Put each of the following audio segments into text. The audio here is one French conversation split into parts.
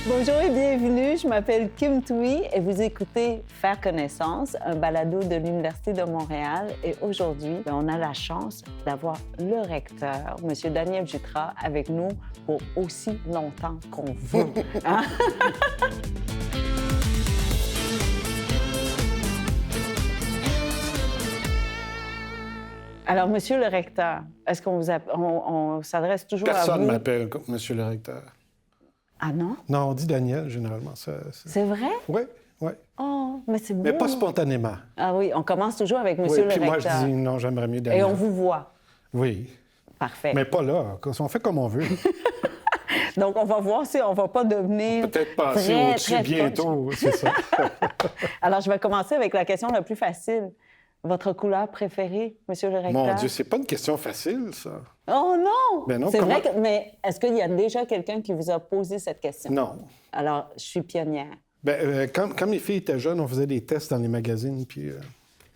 Bonjour et bienvenue, je m'appelle Kim Thuy et vous écoutez Faire connaissance, un balado de l'Université de Montréal. Et aujourd'hui, on a la chance d'avoir le recteur, M. Daniel Jutras, avec nous pour aussi longtemps qu'on veut. Hein? Alors, Monsieur le recteur, est-ce qu'on on s'adresse toujours à vous? Personne m'appelle Monsieur le recteur. Ah non? Non, on dit Daniel, généralement. C'est vrai? Oui, oui. Oh, mais c'est beau. Mais pas spontanément. Ah oui, on commence toujours avec Monsieur le recteur. Puis moi, je dis non, j'aimerais mieux Daniel. Et on vous voit. Oui. Parfait. Mais pas là. On fait comme on veut. Donc, on va voir si on va pas devenir peut-être passer au-dessus bientôt, c'est ça. Alors, je vais commencer avec la question la plus facile. Votre couleur préférée, Monsieur le recteur? Mon Dieu, c'est pas une question facile, ça. Oh non! Ben non, c'est comment... vrai que... Mais est-ce qu'il y a déjà quelqu'un qui vous a posé cette question? Non. Alors, je suis pionnière. Bien, quand mes filles étaient jeunes, on faisait des tests dans les magazines, puis...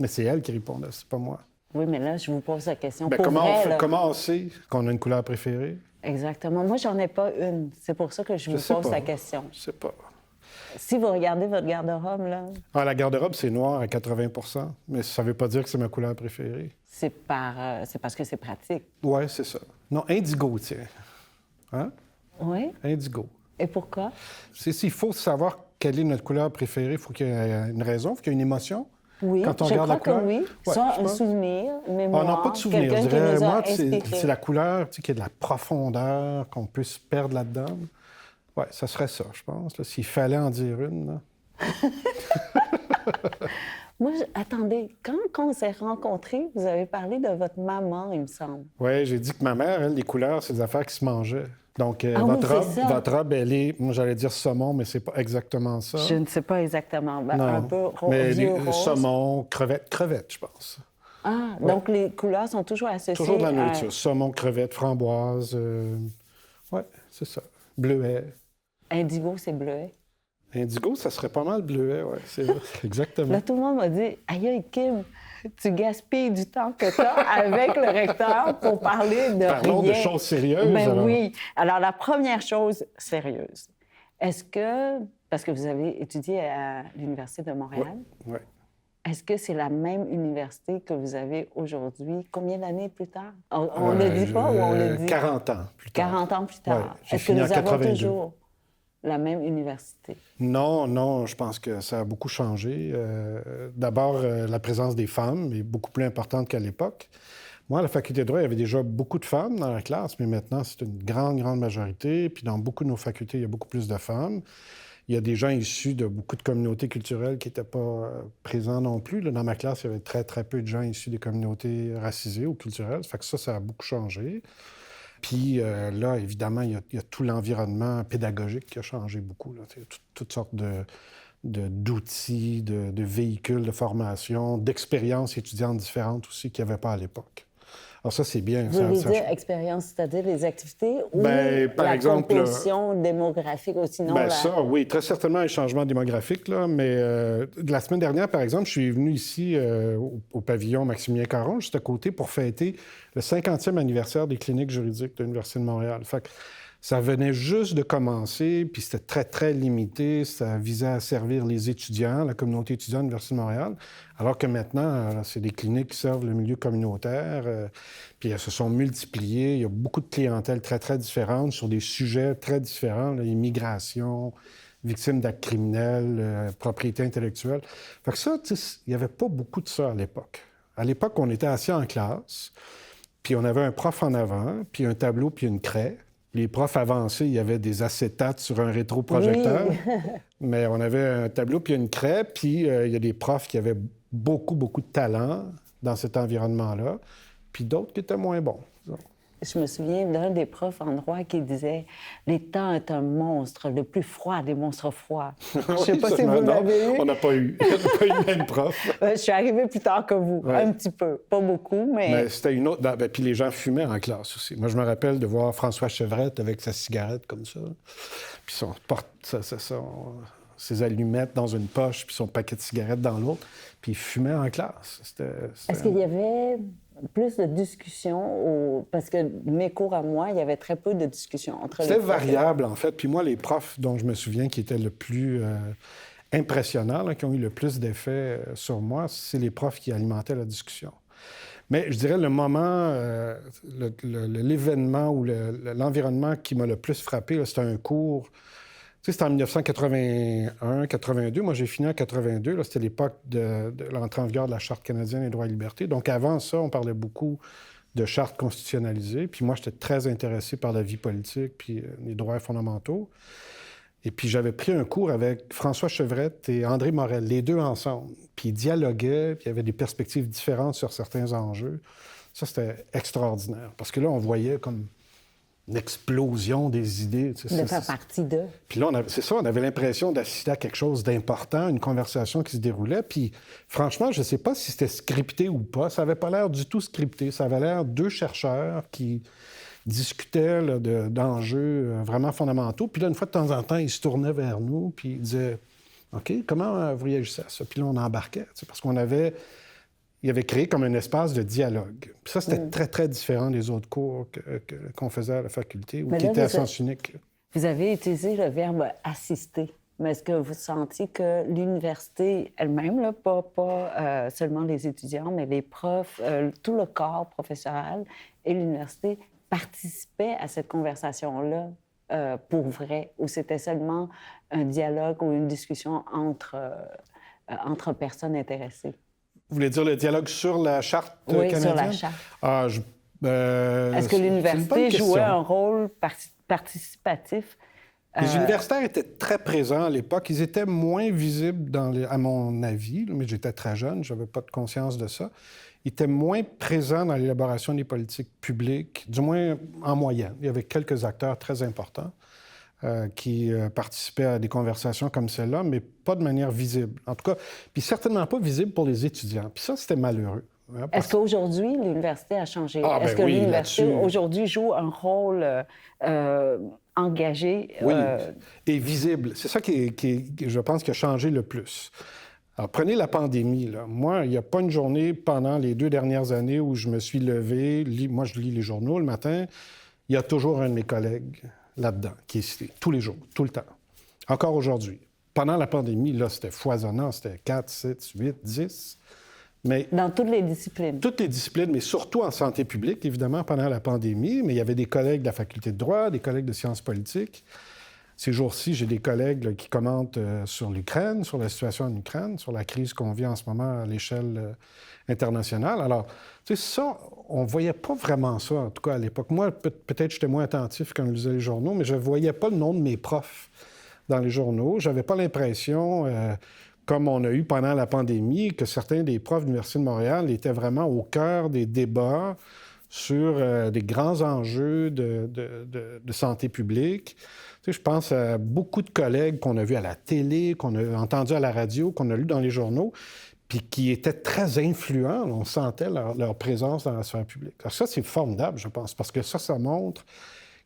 Mais c'est elles qui répondent, c'est pas moi. Oui, mais là, je vous pose la question. Bien, comment on sait qu'on a une couleur préférée? Exactement. Moi, j'en ai pas une. C'est pour ça que je vous pose la question. Je sais pas. Si vous regardez votre garde-robe, là... Ah, la garde-robe, c'est noir à 80 %, mais ça veut pas dire que c'est ma couleur préférée. C'est parce que c'est pratique. Oui, c'est ça. Non, indigo, tiens. Hein? Oui? Indigo. Et pourquoi? S'il faut savoir quelle est notre couleur préférée, il faut qu'il y ait une raison, il faut qu'il y ait une émotion. Oui, quand on je regarde crois la couleur. que oui. Ouais, Soit un souvenir, mémoire, on n'a pas de souvenir. quelqu'un Je qui dirais, nous a moi, inspiré. c'est la couleur, tu sais, qui a de la profondeur, qu'on peut se perdre là-dedans. Oui, ça serait ça, je pense. Là, s'il fallait en dire une, là. Moi, attendez, quand on s'est rencontrés, vous avez parlé de votre maman, il me semble. Oui, j'ai dit que ma mère, elle, les couleurs, c'est des affaires qui se mangeaient. Donc, votre robe, elle est, moi, j'allais dire saumon, mais c'est pas exactement ça. Je ne sais pas exactement. Ben, non, un peu mais rose. Saumon, crevette, je pense. Ah, ouais. Donc les couleurs sont toujours associées toujours de la nourriture. Saumon, crevette, framboise. Oui, c'est ça. Bleuet. Indigo, c'est bleuet. Indigo, ça serait pas mal bleuet, oui. C'est vrai. Exactement. Là, tout le monde m'a dit « Aïe, Kim, tu gaspilles du temps que tu as avec le recteur pour parler de Parlons rien. » de choses sérieuses. Ben alors. Oui. Alors, la première chose sérieuse, est-ce que, parce que vous avez étudié à l'Université de Montréal, oui. Est-ce que c'est la même université que vous avez aujourd'hui? Combien d'années plus tard? On ne le dit pas ou on le dit? 40 ans plus tard. 40 ans plus tard. Ouais, est-ce que nous avons toujours la même université? Non, je pense que ça a beaucoup changé. D'abord, la présence des femmes est beaucoup plus importante qu'à l'époque. Moi, à la faculté de droit, il y avait déjà beaucoup de femmes dans la classe, mais maintenant, c'est une grande majorité. Puis dans beaucoup de nos facultés, il y a beaucoup plus de femmes. Il y a des gens issus de beaucoup de communautés culturelles qui n'étaient pas présents non plus. Là, dans ma classe, il y avait très peu de gens issus des communautés racisées ou culturelles. Ça fait que ça a beaucoup changé. Puis là, évidemment, il y a tout l'environnement pédagogique qui a changé beaucoup. Là. Toutes sortes d'outils, de véhicules de formation, d'expériences étudiantes différentes aussi qu'il n'y avait pas à l'époque. Alors ça, c'est bien. Vous voulez dire expérience, c'est-à-dire les activités ou par exemple, composition démographique ou sinon... Ça, oui, très certainement un changement démographique, là, mais la semaine dernière, par exemple, je suis venu ici au pavillon Maximilien Caron, juste à côté, pour fêter le 50e anniversaire des cliniques juridiques de l'Université de Montréal. Fait que ça venait juste de commencer, puis c'était très limité. Ça visait à servir les étudiants, la communauté étudiante de l'Université de Montréal, alors que maintenant, c'est des cliniques qui servent le milieu communautaire. Puis elles se sont multipliées. Il y a beaucoup de clientèle très différentes sur des sujets très différents, l'immigration, victimes d'actes criminels, propriété intellectuelle. Fait que ça, il n'y avait pas beaucoup de ça à l'époque. À l'époque, on était assis en classe, puis on avait un prof en avant, puis un tableau, puis une craie. Les profs avancés, il y avait des acétates sur un rétroprojecteur, oui. Mais on avait un tableau puis une craie, puis il y a des profs qui avaient beaucoup de talent dans cet environnement-là, puis d'autres qui étaient moins bons. Disons. Je me souviens d'un des profs en droit qui disait « L'État est un monstre, le plus froid des monstres froids. » Je ne sais pas si vous l'avez eu. On n'a pas eu. On n'a pas eu le même prof. Je suis arrivée plus tard que vous, un petit peu. Pas beaucoup, mais... Mais c'était une autre... Puis les gens fumaient en classe aussi. Moi, je me rappelle de voir François Chevrette avec sa cigarette comme ça. Puis son ses allumettes dans une poche, puis son paquet de cigarettes dans l'autre. Puis il fumait en classe. Est-ce qu'il y avait plus de discussion, parce que mes cours à moi, il y avait très peu de discussion entre les C'était profs. variable, en fait. Puis moi, les profs dont je me souviens qui étaient le plus impressionnants, là, qui ont eu le plus d'effet sur moi, c'est les profs qui alimentaient la discussion. Mais je dirais le moment, l'événement ou l'environnement qui m'a le plus frappé, c'était un cours. Tu sais, c'était en 1981-82. Moi, j'ai fini en 82. Là, c'était l'époque de l'entrée en vigueur de la Charte canadienne des droits et libertés. Donc, avant ça, on parlait beaucoup de charte constitutionnalisée. Puis moi, j'étais très intéressé par la vie politique puis les droits fondamentaux. Et puis, j'avais pris un cours avec François Chevrette et André Morel, les deux ensemble. Puis, ils dialoguaient, puis il y avait des perspectives différentes sur certains enjeux. Ça, c'était extraordinaire. Parce que là, on voyait comme une explosion des idées. De faire partie d'eux. Puis là, c'est ça, on avait l'impression d'assister à quelque chose d'important, une conversation qui se déroulait. Puis, franchement, je ne sais pas si c'était scripté ou pas. Ça n'avait pas l'air du tout scripté. Ça avait l'air deux chercheurs qui discutaient là, d'enjeux vraiment fondamentaux. Puis là, une fois de temps en temps, ils se tournaient vers nous, puis ils disaient « OK, comment vous réagissez à ça? » Puis là, on embarquait, parce qu'on avait... Il avait créé comme un espace de dialogue. Puis ça, c'était très, très différent des autres cours qu'on faisait à la faculté ou qui étaient à sens unique. Vous avez utilisé le verbe « assister ». Mais est-ce que vous sentiez que l'université elle-même, là, pas seulement les étudiants, mais les profs, tout le corps professoral et l'université participaient à cette conversation-là pour vrai, ou c'était seulement un dialogue ou une discussion entre personnes intéressées? Vous voulez dire le dialogue sur la Charte canadienne? Oui, sur la Charte. Est-ce que l'université jouait un rôle participatif? Les universitaires étaient très présents à l'époque. Ils étaient moins visibles, à mon avis, mais j'étais très jeune, je n'avais pas de conscience de ça. Ils étaient moins présents dans l'élaboration des politiques publiques, du moins en moyenne. Il y avait quelques acteurs très importants qui participaient à des conversations comme celle-là, mais pas de manière visible. En tout cas, puis certainement pas visible pour les étudiants. Puis ça, c'était malheureux. Hein, Est-ce qu'aujourd'hui, l'université a changé? Est-ce que l'université, aujourd'hui, joue un rôle engagé? Oui, et visible. C'est ça qui, je pense, qui a changé le plus. Alors, prenez la pandémie. Là. Moi, il n'y a pas une journée pendant les 2 dernières années où je me suis levé, moi, je lis les journaux le matin, il y a toujours un de mes collègues là-dedans, qui est cité, tous les jours, tout le temps. Encore aujourd'hui. Pendant la pandémie, là, c'était foisonnant, c'était 4, 7, 8, 10. Mais dans toutes les disciplines. Toutes les disciplines, mais surtout en santé publique, évidemment, pendant la pandémie. Mais il y avait des collègues de la faculté de droit, des collègues de sciences politiques. Ces jours-ci, j'ai des collègues là, qui commentent sur l'Ukraine, sur la situation en Ukraine, sur la crise qu'on vit en ce moment à l'échelle internationale. Alors, tu sais, ça, on ne voyait pas vraiment ça, en tout cas à l'époque. Moi, peut-être j'étais moins attentif quand je lisais les journaux, mais je ne voyais pas le nom de mes profs dans les journaux. Je n'avais pas l'impression, comme on a eu pendant la pandémie, que certains des profs de l'Université de Montréal étaient vraiment au cœur des débats sur des grands enjeux de santé publique. Tu sais, je pense à beaucoup de collègues qu'on a vus à la télé, qu'on a entendus à la radio, qu'on a lus dans les journaux, puis qui étaient très influents. On sentait leur présence dans la sphère publique. Alors ça, c'est formidable, je pense, parce que ça montre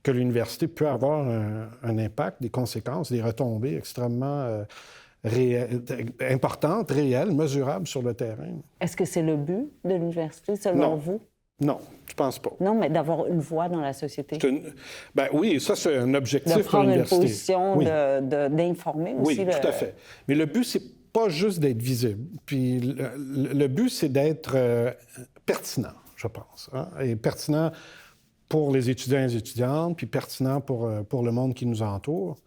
que l'université peut avoir un impact, des conséquences, des retombées extrêmement importantes, réelles, mesurables sur le terrain. Est-ce que c'est le but de l'université, selon vous? Non, je pense pas. Non, mais d'avoir une voix dans la société. Ben oui, ça, c'est un objectif pour l'université. De prendre une position, d'informer aussi. Oui, tout à fait. Mais le but, c'est pas juste d'être visible. Puis le but, c'est d'être pertinent, je pense. Hein? Et pertinent pour les étudiants et les étudiantes, puis pertinent pour le monde qui nous entoure.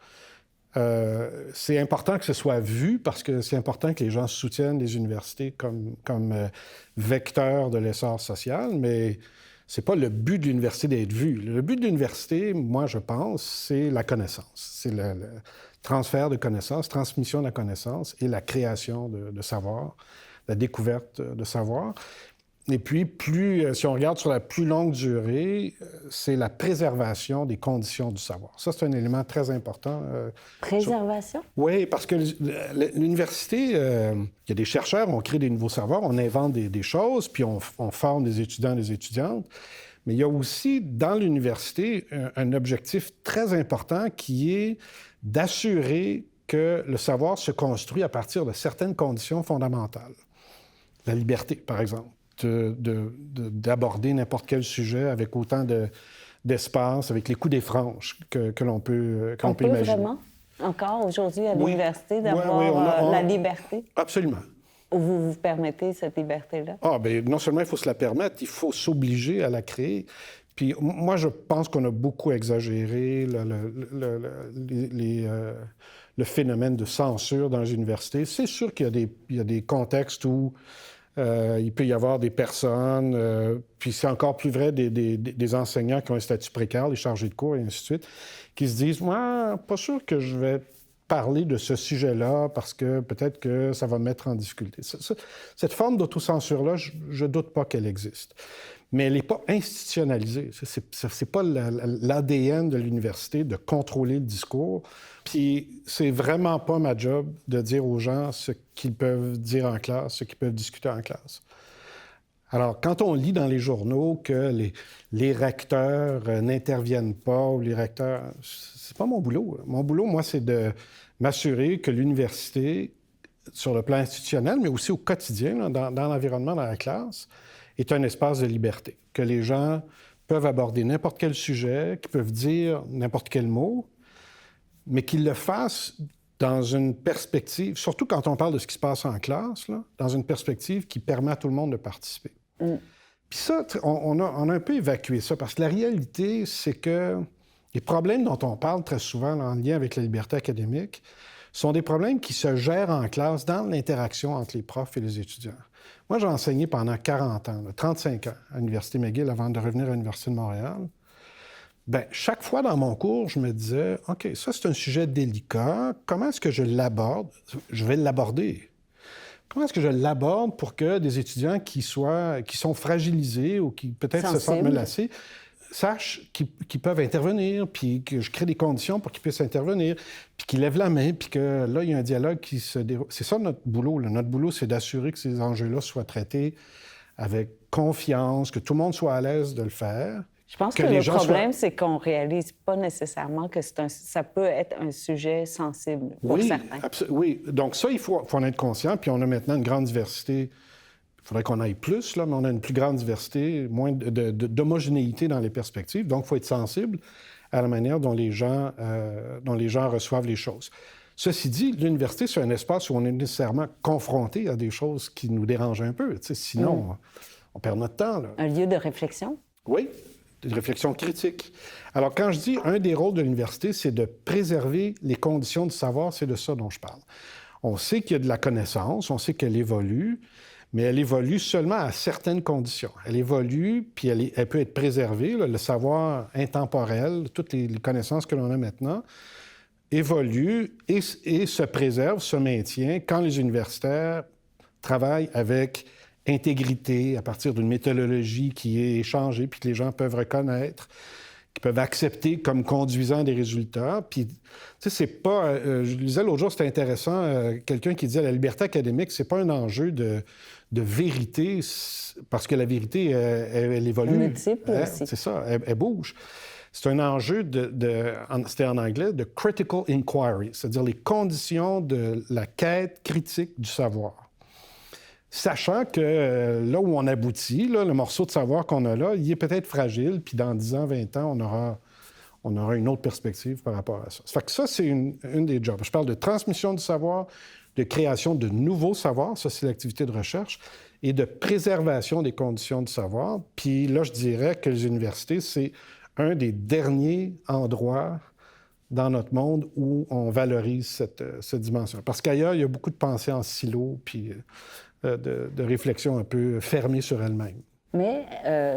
C'est important que ce soit vu parce que c'est important que les gens soutiennent les universités comme vecteurs de l'essor social, mais c'est pas le but de l'université d'être vu. Le but de l'université, moi, je pense, c'est la connaissance. C'est le transfert de connaissances, transmission de la connaissance et la création de savoir, la découverte de savoir. Et puis, si on regarde sur la plus longue durée, c'est la préservation des conditions du savoir. Ça, c'est un élément très important. Préservation? Oui, parce que l'université, il y a des chercheurs, on crée des nouveaux savoirs, on invente des choses, puis on forme des étudiants, des étudiantes. Mais il y a aussi, dans l'université, un objectif très important qui est d'assurer que le savoir se construit à partir de certaines conditions fondamentales. La liberté, par exemple. d'aborder n'importe quel sujet avec autant d'espace, avec les coups des franges que l'on peut imaginer. Vraiment, encore aujourd'hui à Oui. l'université, d'avoir la liberté? Absolument. Ou vous vous permettez cette liberté-là? Ah, bien, non seulement il faut se la permettre, il faut s'obliger à la créer. Puis moi, je pense qu'on a beaucoup exagéré le phénomène de censure dans les universités. C'est sûr qu'il y a des contextes où il peut y avoir des personnes, puis c'est encore plus vrai des enseignants qui ont un statut précaire, les chargés de cours et ainsi de suite, qui se disent « Moi, pas sûr que je vais parler de ce sujet-là parce que peut-être que ça va me mettre en difficulté. » Cette forme d'autocensure-là, je ne doute pas qu'elle existe. Mais elle n'est pas institutionnalisée. C'est pas l'ADN de l'université de contrôler le discours. Puis c'est vraiment pas ma job de dire aux gens ce qu'ils peuvent dire en classe, ce qu'ils peuvent discuter en classe. Alors, quand on lit dans les journaux que les recteurs n'interviennent pas ou les recteurs... C'est pas mon boulot. Mon boulot, moi, c'est de m'assurer que l'université, sur le plan institutionnel, mais aussi au quotidien, là, dans l'environnement, dans la classe, est un espace de liberté, que les gens peuvent aborder n'importe quel sujet, qu'ils peuvent dire n'importe quel mot, mais qu'ils le fassent dans une perspective, surtout quand on parle de ce qui se passe en classe, là, dans une perspective qui permet à tout le monde de participer. Puis ça, on a un peu évacué ça, parce que la réalité, c'est que les problèmes dont on parle très souvent là, en lien avec la liberté académique sont des problèmes qui se gèrent en classe dans l'interaction entre les profs et les étudiants. Moi, j'ai enseigné pendant 40 ans, 35 ans, à l'Université McGill avant de revenir à l'Université de Montréal. Bien, chaque fois dans mon cours, je me disais, OK, ça, c'est un sujet délicat. Comment est-ce que je l'aborde? Je vais l'aborder. Comment est-ce que je l'aborde pour que des étudiants qui sont fragilisés ou qui peut-être se sentent menacés sachent qu'ils peuvent intervenir, puis que je crée des conditions pour qu'ils puissent intervenir, puis qu'ils lèvent la main, puis que là, il y a un dialogue qui se déroule. C'est ça notre boulot. Là. Notre boulot, c'est d'assurer que ces enjeux-là soient traités avec confiance, que tout le monde soit à l'aise de le faire. Je pense que le problème, c'est qu'on ne réalise pas nécessairement que ça peut être un sujet sensible pour certains. Oui, donc ça, il faut en être conscient. Puis on a maintenant une grande diversité. Il faudrait qu'on aille plus, là, mais on a une plus grande diversité, moins d'homogénéité dans les perspectives. Donc, il faut être sensible à la manière dont les gens reçoivent les choses. Ceci dit, l'université, c'est un espace où on est nécessairement confronté à des choses qui nous dérangent un peu. Sinon, on perd notre temps. Là. Un lieu de réflexion? Oui, de réflexion critique. Alors, quand je dis un des rôles de l'université, c'est de préserver les conditions du savoir, c'est de ça dont je parle. On sait qu'il y a de la connaissance, on sait qu'elle évolue, mais elle évolue seulement à certaines conditions. Elle évolue, puis elle peut être préservée. Là, le savoir intemporel, toutes les connaissances que l'on a maintenant, évoluent et se préservent, se maintient quand les universitaires travaillent avec intégrité, à partir d'une méthodologie qui est échangée, puis que les gens peuvent reconnaître, qui peuvent accepter comme conduisant des résultats. Puis, tu sais, c'est pas... je lisais l'autre jour, c'était intéressant, quelqu'un qui disait la liberté académique, c'est pas un enjeu de vérité, parce que la vérité, elle évolue. Multiple aussi. C'est ça, elle bouge. C'est un enjeu c'était en anglais, de critical inquiry, c'est-à-dire les conditions de la quête critique du savoir. Sachant que là où on aboutit, là, le morceau de savoir qu'on a là, il est peut-être fragile, puis dans 10 ans, 20 ans, on aura une autre perspective par rapport à ça. Ça fait que ça, c'est une des jobs. Je parle de transmission du savoir, de création de nouveaux savoirs, ça, c'est l'activité de recherche, et de préservation des conditions du savoir. Puis là, je dirais que les universités, c'est un des derniers endroits dans notre monde où on valorise cette dimension. Parce qu'ailleurs, il y a beaucoup de pensées en silo, puis de réflexion un peu fermée sur elle-même. Mais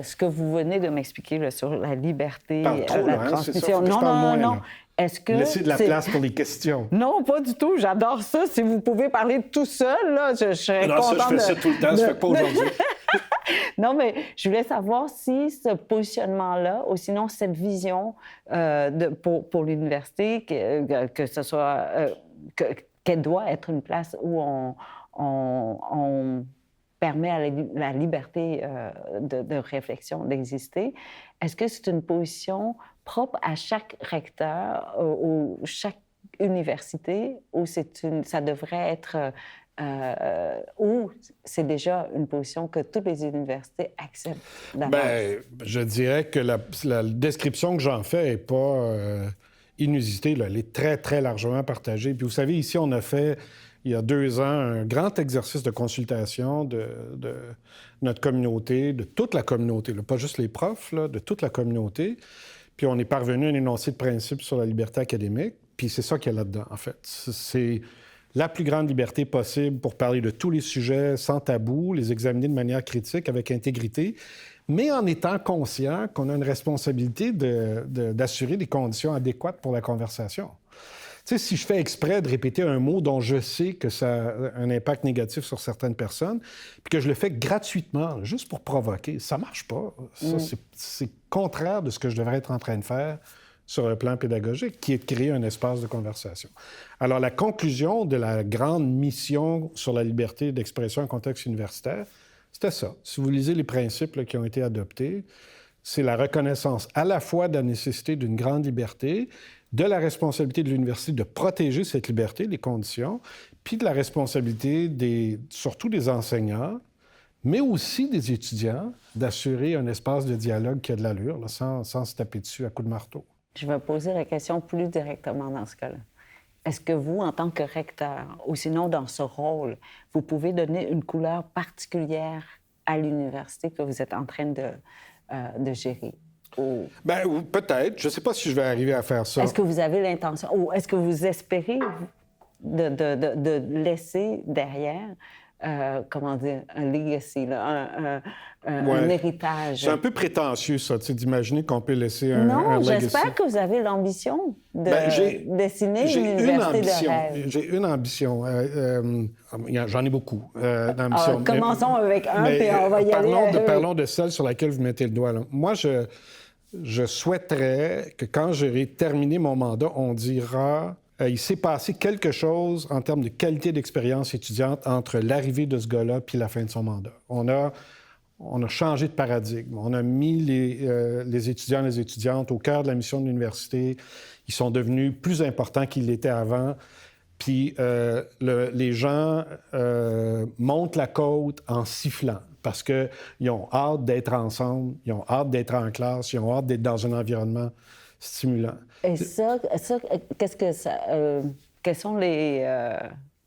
ce que vous venez de m'expliquer là, sur la liberté, la transmission... Non. Est-ce que laissez de la place pour les questions. Non, pas du tout. J'adore ça. Si vous pouvez parler tout seul, là, je serais contente. Non, ça, je fais ça tout le temps. Ça ne fait pas aujourd'hui. Non, mais je voulais savoir si ce positionnement-là, ou sinon cette vision pour l'université, que ce soit... qu'elle doit être une place où on permet à la liberté de réflexion d'exister. Est-ce que c'est une position propre à chaque recteur ou chaque université ou ça devrait être ou c'est déjà une position que toutes les universités acceptent d'avance? Bien, je dirais que la description que j'en fais n'est pas inusitée, là. Elle est très, très largement partagée. Puis vous savez, ici, on a fait, il y a 2 ans, un grand exercice de consultation de notre communauté, de toute la communauté, là, pas juste les profs, là, de toute la communauté. Puis on est parvenu à un énoncé de principe sur la liberté académique. Puis c'est ça qu'il y a là-dedans, en fait. C'est la plus grande liberté possible pour parler de tous les sujets sans tabou, les examiner de manière critique, avec intégrité, mais en étant conscient qu'on a une responsabilité d'assurer des conditions adéquates pour la conversation. Tu sais, si je fais exprès de répéter un mot dont je sais que ça a un impact négatif sur certaines personnes, puis que je le fais gratuitement, juste pour provoquer, ça marche pas. Ça, c'est contraire de ce que je devrais être en train de faire sur un plan pédagogique, qui est de créer un espace de conversation. Alors, la conclusion de la grande mission sur la liberté d'expression en contexte universitaire, c'était ça. Si vous lisez les principes là, qui ont été adoptés, c'est la reconnaissance à la fois de la nécessité d'une grande liberté, de la responsabilité de l'université de protéger cette liberté, les conditions, puis de la responsabilité surtout des enseignants, mais aussi des étudiants, d'assurer un espace de dialogue qui a de l'allure, là, sans se taper dessus à coups de marteau. Je vais poser la question plus directement dans ce cas-là. Est-ce que vous, en tant que recteur, ou sinon dans ce rôle, vous pouvez donner une couleur particulière à l'université que vous êtes en train de gérer? Ou... Bien, peut-être. Je ne sais pas si je vais arriver à faire ça. Est-ce que vous avez l'intention, ou est-ce que vous espérez de laisser derrière, comment dire, un legacy, là, un héritage? C'est un peu prétentieux, ça, d'imaginer qu'on peut laisser un Non, legacy. j'espère que vous avez l'ambition de dessiner une université de rêve. J'ai une ambition. J'en ai beaucoup d'ambitions. Commençons avec un, puis on va y aller. Parlons de celle sur laquelle vous mettez le doigt. Là. Moi, je souhaiterais que quand j'aurai terminé mon mandat, on dira... il s'est passé quelque chose en termes de qualité d'expérience étudiante entre l'arrivée de ce gars-là puis la fin de son mandat. On a changé de paradigme. On a mis les étudiants et les étudiantes au cœur de la mission de l'université. Ils sont devenus plus importants qu'ils l'étaient avant. Puis les gens montent la côte en sifflant parce qu'ils ont hâte d'être ensemble, ils ont hâte d'être en classe, ils ont hâte d'être dans un environnement stimulant. Et ça qu'est-ce que ça... quels sont les...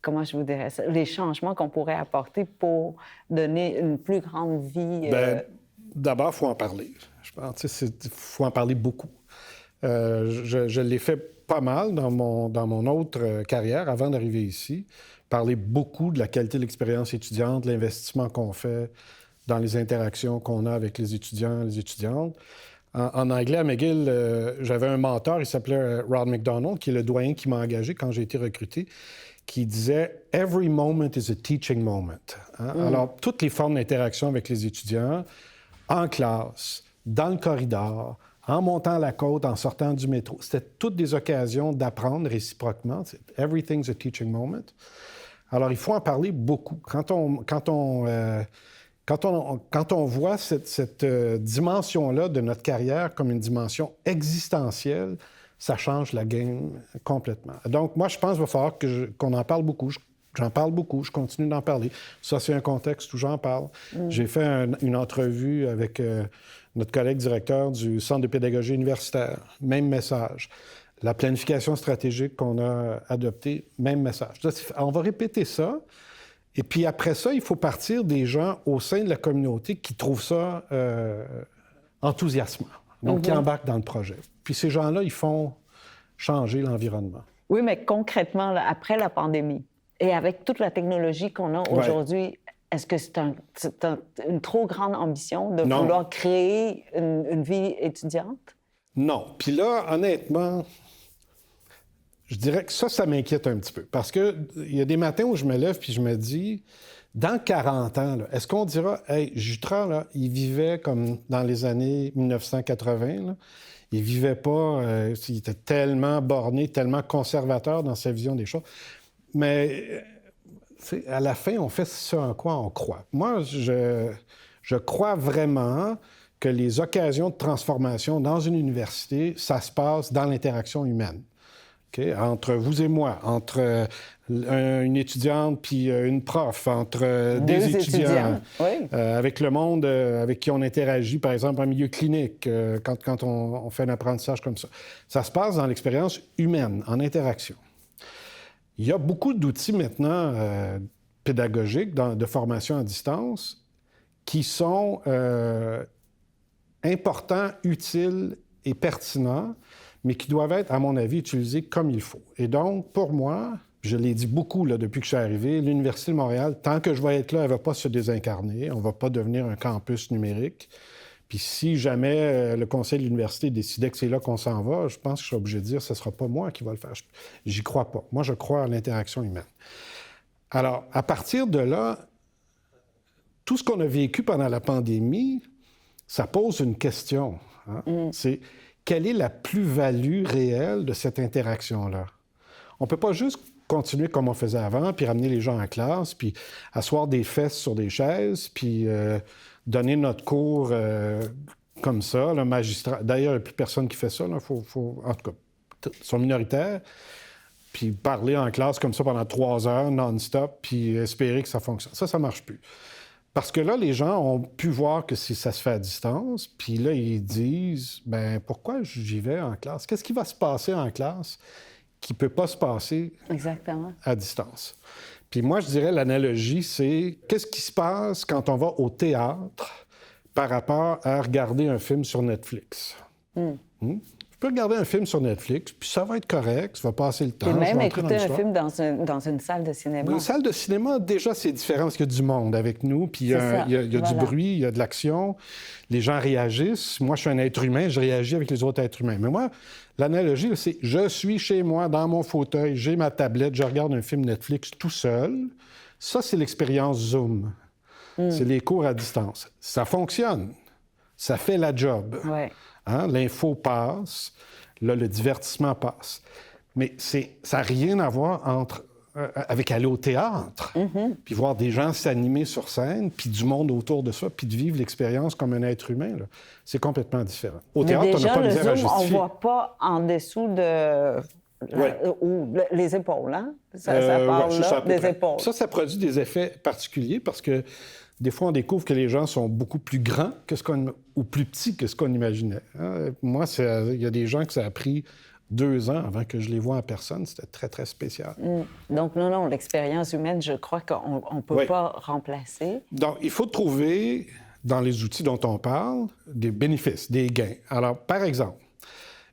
comment je vous dirais ça? Les changements qu'on pourrait apporter pour donner une plus grande vie? D'abord, il faut en parler. Je pense qu'il faut en parler beaucoup. Je l'ai fait pas mal dans mon autre carrière avant d'arriver ici. Parler beaucoup de la qualité de l'expérience étudiante, l'investissement qu'on fait dans les interactions qu'on a avec les étudiants et les étudiantes. En anglais, à McGill, j'avais un mentor, il s'appelait Rod McDonald, qui est le doyen qui m'a engagé quand j'ai été recruté, qui disait « Every moment is a teaching moment ». Alors, toutes les formes d'interaction avec les étudiants, en classe, dans le corridor, en montant la côte, en sortant du métro, c'était toutes des occasions d'apprendre réciproquement. « Everything's a teaching moment ». Alors, il faut en parler beaucoup. Quand on voit cette dimension-là de notre carrière comme une dimension existentielle, ça change la game complètement. Donc, moi, je pense qu'il va falloir qu'on en parle beaucoup. J'en parle beaucoup, je continue d'en parler. Ça, c'est un contexte où j'en parle. J'ai fait une entrevue avec notre collègue directeur du Centre de pédagogie universitaire. Même message. La planification stratégique qu'on a adoptée, même message. On va répéter ça. Et puis après ça, il faut partir des gens au sein de la communauté qui trouvent ça enthousiasmant, donc qui embarquent dans le projet. Puis ces gens-là, ils font changer l'environnement. Oui, mais concrètement, là, après la pandémie et avec toute la technologie qu'on a aujourd'hui, est-ce que c'est une trop grande ambition de vouloir créer une vie étudiante? Non. Puis là, honnêtement... Je dirais que ça m'inquiète un petit peu. Parce qu'il y a des matins où je me lève puis je me dis, dans 40 ans, là, est-ce qu'on dira, hey, Jutras, là, il vivait comme dans les années 1980, là. Il vivait pas, il était tellement borné, tellement conservateur dans sa vision des choses. Mais à la fin, on fait ce en quoi on croit. Moi, je crois vraiment que les occasions de transformation dans une université, ça se passe dans l'interaction humaine. Okay? Entre vous et moi, entre une étudiante puis une prof, entre des étudiants, oui. avec le monde avec qui on interagit, par exemple en milieu clinique, quand on fait un apprentissage comme ça. Ça se passe dans l'expérience humaine, en interaction. Il y a beaucoup d'outils maintenant pédagogiques de formation à distance qui sont importants, utiles et pertinents, mais qui doivent être, à mon avis, utilisés comme il faut. Et donc, pour moi, je l'ai dit beaucoup là, depuis que je suis arrivé, l'Université de Montréal, tant que je vais être là, elle ne va pas se désincarner. On ne va pas devenir un campus numérique. Puis si jamais le conseil de l'université décidait que c'est là qu'on s'en va, je pense que je serais obligé de dire que ce ne sera pas moi qui va le faire. J'y crois pas. Moi, je crois à l'interaction humaine. Alors, à partir de là, tout ce qu'on a vécu pendant la pandémie, ça pose une question. Hein? C'est quelle est la plus-value réelle de cette interaction-là? On ne peut pas juste continuer comme on faisait avant, puis ramener les gens en classe, puis asseoir des fesses sur des chaises, puis donner notre cours comme ça, le magistrat. D'ailleurs, il n'y a plus personne qui fait ça. En tout cas, ils sont minoritaires. Puis parler en classe comme ça pendant 3 heures, non-stop, puis espérer que ça fonctionne. Ça ne marche plus. Parce que là, les gens ont pu voir que si ça se fait à distance, puis là, ils disent, bien, pourquoi j'y vais en classe? Qu'est-ce qui va se passer en classe qui ne peut pas se passer Exactement. À distance? Puis moi, je dirais, l'analogie, c'est qu'est-ce qui se passe quand on va au théâtre par rapport à regarder un film sur Netflix? Je peux regarder un film sur Netflix, puis ça va être correct, ça va passer le temps. Et même écouter un film dans une salle de cinéma. Une salle de cinéma, déjà, c'est différent parce qu'il y a du monde avec nous, puis il y a du bruit, il y a de l'action, les gens réagissent. Moi, je suis un être humain, je réagis avec les autres êtres humains. Mais moi, l'analogie, c'est je suis chez moi, dans mon fauteuil, j'ai ma tablette, je regarde un film Netflix tout seul. Ça, c'est l'expérience Zoom. C'est les cours à distance. Ça fonctionne. Ça fait la job. Ouais. Hein? L'info passe, là, le divertissement passe. Mais ça n'a rien à voir avec aller au théâtre, puis voir des gens s'animer sur scène, puis du monde autour de soi, puis de vivre l'expérience comme un être humain. Là. C'est complètement différent. Au théâtre, on n'a pas de misère à justifier. On ne voit pas en dessous de... ou les épaules, hein? Ça parle là, des épaules. Ça produit des effets particuliers parce que des fois, on découvre que les gens sont beaucoup plus grands ou plus petits que ce qu'on imaginait. Hein? Moi, il y a des gens que ça a pris 2 ans avant que je les voie en personne. C'était très, très spécial. Donc, non, l'expérience humaine, je crois qu'on ne peut pas remplacer. Donc, il faut trouver, dans les outils dont on parle, des bénéfices, des gains. Alors, par exemple,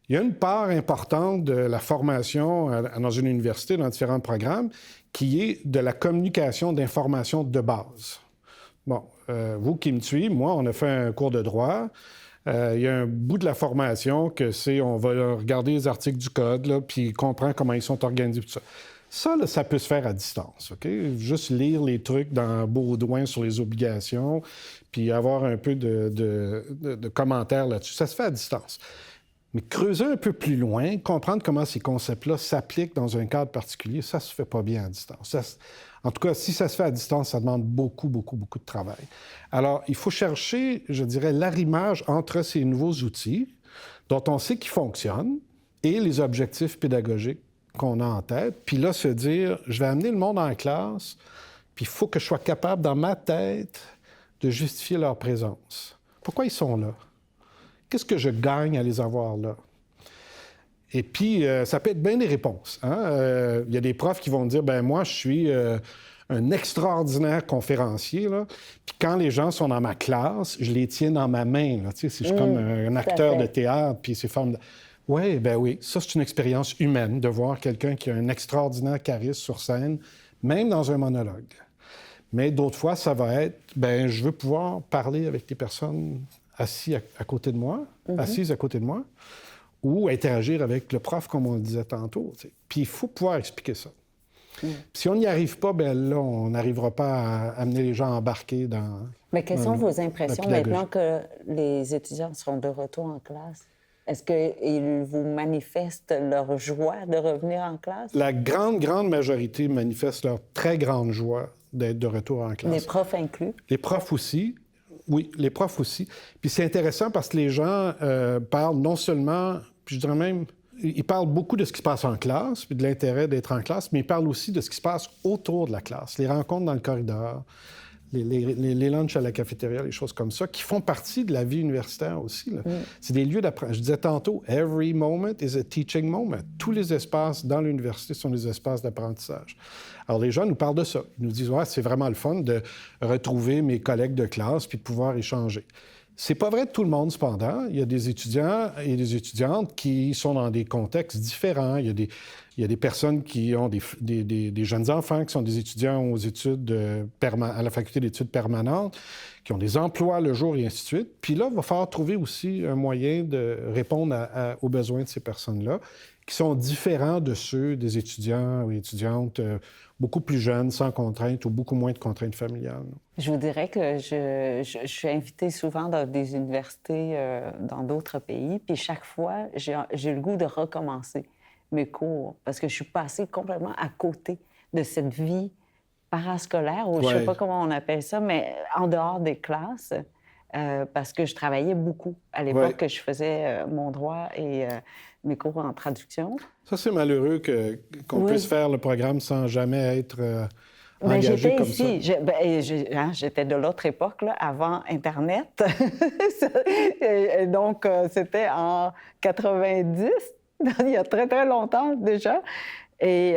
il y a une part importante de la formation dans une université, dans différents programmes, qui est de la communication d'informations de base. Bon, vous qui me suivez, moi, on a fait un cours de droit. Il y a un bout de la formation que c'est, on va regarder les articles du code, là, puis comprendre comment ils sont organisés, tout ça. Ça, là, ça peut se faire à distance, OK? Juste lire les trucs dans Baudouin sur les obligations, puis avoir un peu de commentaires là-dessus. Ça se fait à distance. Mais creuser un peu plus loin, comprendre comment ces concepts-là s'appliquent dans un cadre particulier, ça se fait pas bien à distance. En tout cas, si ça se fait à distance, ça demande beaucoup, beaucoup, beaucoup de travail. Alors, il faut chercher, je dirais, l'arrimage entre ces nouveaux outils dont on sait qu'ils fonctionnent et les objectifs pédagogiques qu'on a en tête. Puis là, se dire, je vais amener le monde en classe, puis il faut que je sois capable, dans ma tête, de justifier leur présence. Pourquoi ils sont là? Qu'est-ce que je gagne à les avoir là? Et puis, ça peut être bien des réponses. Hein? Y a des profs qui vont dire, ben moi, je suis un extraordinaire conférencier, là. Puis quand les gens sont dans ma classe, je les tiens dans ma main. Là. Tu sais, je suis comme un acteur de théâtre, puis c'est formidable. Oui, ben oui, ça, c'est une expérience humaine, de voir quelqu'un qui a un extraordinaire charisme sur scène, même dans un monologue. Mais d'autres fois, ça va être, ben je veux pouvoir parler avec des personnes assises à côté de moi, ou interagir avec le prof, comme on le disait tantôt. T'sais. Puis il faut pouvoir expliquer ça. Si on n'y arrive pas, bien là, on n'arrivera pas à amener les gens à embarquer dans... Mais quelles sont vos impressions maintenant que les étudiants seront de retour en classe? Est-ce qu'ils vous manifestent leur joie de revenir en classe? La grande, grande majorité manifeste leur très grande joie d'être de retour en classe. Les profs inclus? Les profs aussi. Oui, les profs aussi. Puis c'est intéressant parce que les gens parlent non seulement, puis je dirais même il parle beaucoup de ce qui se passe en classe, puis de l'intérêt d'être en classe, mais il parle aussi de ce qui se passe autour de la classe, les rencontres dans le corridor, les lunchs à la cafétéria, les choses comme ça, qui font partie de la vie universitaire aussi. Là. C'est des lieux d'apprentissage. Je disais tantôt, every moment is a teaching moment. Tous les espaces dans l'université sont des espaces d'apprentissage. Alors, les gens nous parlent de ça. Ils nous disent, ouais, c'est vraiment le fun de retrouver mes collègues de classe puis de pouvoir échanger. C'est pas vrai de tout le monde, cependant. Il y a des étudiants et des étudiantes qui sont dans des contextes différents. Il y a des personnes qui ont des jeunes enfants qui sont des étudiants aux études à la faculté d'études permanentes, qui ont des emplois le jour et ainsi de suite. Puis là, il va falloir trouver aussi un moyen de répondre aux besoins de ces personnes-là, qui sont différents de ceux des étudiants ou étudiantes beaucoup plus jeunes, sans contraintes ou beaucoup moins de contraintes familiales. Je vous dirais que je suis invitée souvent dans des universités dans d'autres pays, puis chaque fois, j'ai le goût de recommencer mes cours parce que je suis passée complètement à côté de cette vie parascolaire, ou je ne sais pas comment on appelle ça, mais en dehors des classes, parce que je travaillais beaucoup à l'époque que je faisais mon droit et mes cours en traduction. Ça, c'est malheureux qu'on puisse faire le programme sans jamais être engagé comme ça. J'étais de l'autre époque, là, avant Internet. Donc, c'était en 90, il y a très, très longtemps déjà. Et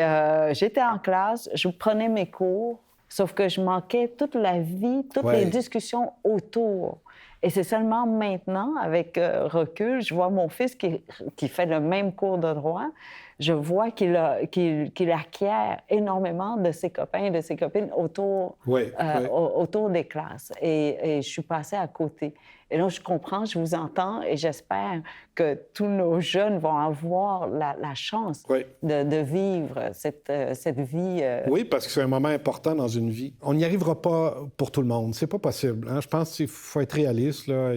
j'étais en classe, je prenais mes cours, sauf que je manquais toute la vie, toutes les discussions autour. Et c'est seulement maintenant, avec recul, je vois mon fils qui fait le même cours de droit, je vois qu'il acquiert énormément de ses copains et de ses copines autour des classes. Et je suis passée à côté. Et là, je comprends, je vous entends et j'espère que tous nos jeunes vont avoir la chance de vivre cette vie. Oui, parce que c'est un moment important dans une vie. On n'y arrivera pas pour tout le monde. C'est pas possible. Hein? Je pense qu'il faut être réaliste. Là.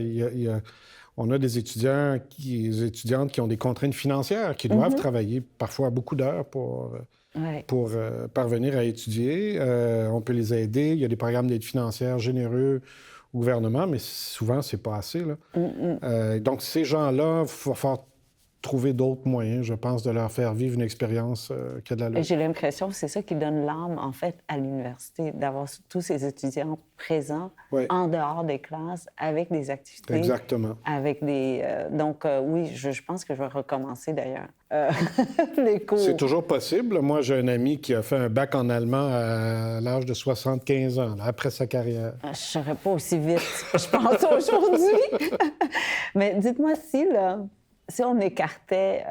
On a des étudiants, des étudiantes qui ont des contraintes financières, qui doivent travailler parfois beaucoup d'heures pour parvenir à étudier. On peut les aider. Il y a des programmes d'aide financière généreux au gouvernement, mais souvent, c'est pas assez. Là. Donc, ces gens-là, il va falloir trouver d'autres moyens, je pense, de leur faire vivre une expérience qui a de l'allure. J'ai l'impression que c'est ça qui donne l'âme, en fait, à l'université, d'avoir tous ces étudiants présents en dehors des classes, avec des activités. Exactement. Avec des... Donc, oui, je pense que je vais recommencer, d'ailleurs, les cours. C'est toujours possible. Moi, j'ai un ami qui a fait un bac en allemand à l'âge de 75 ans, là, après sa carrière. Je ne serais pas aussi vite, je pense, aujourd'hui. Mais dites-moi si on écartait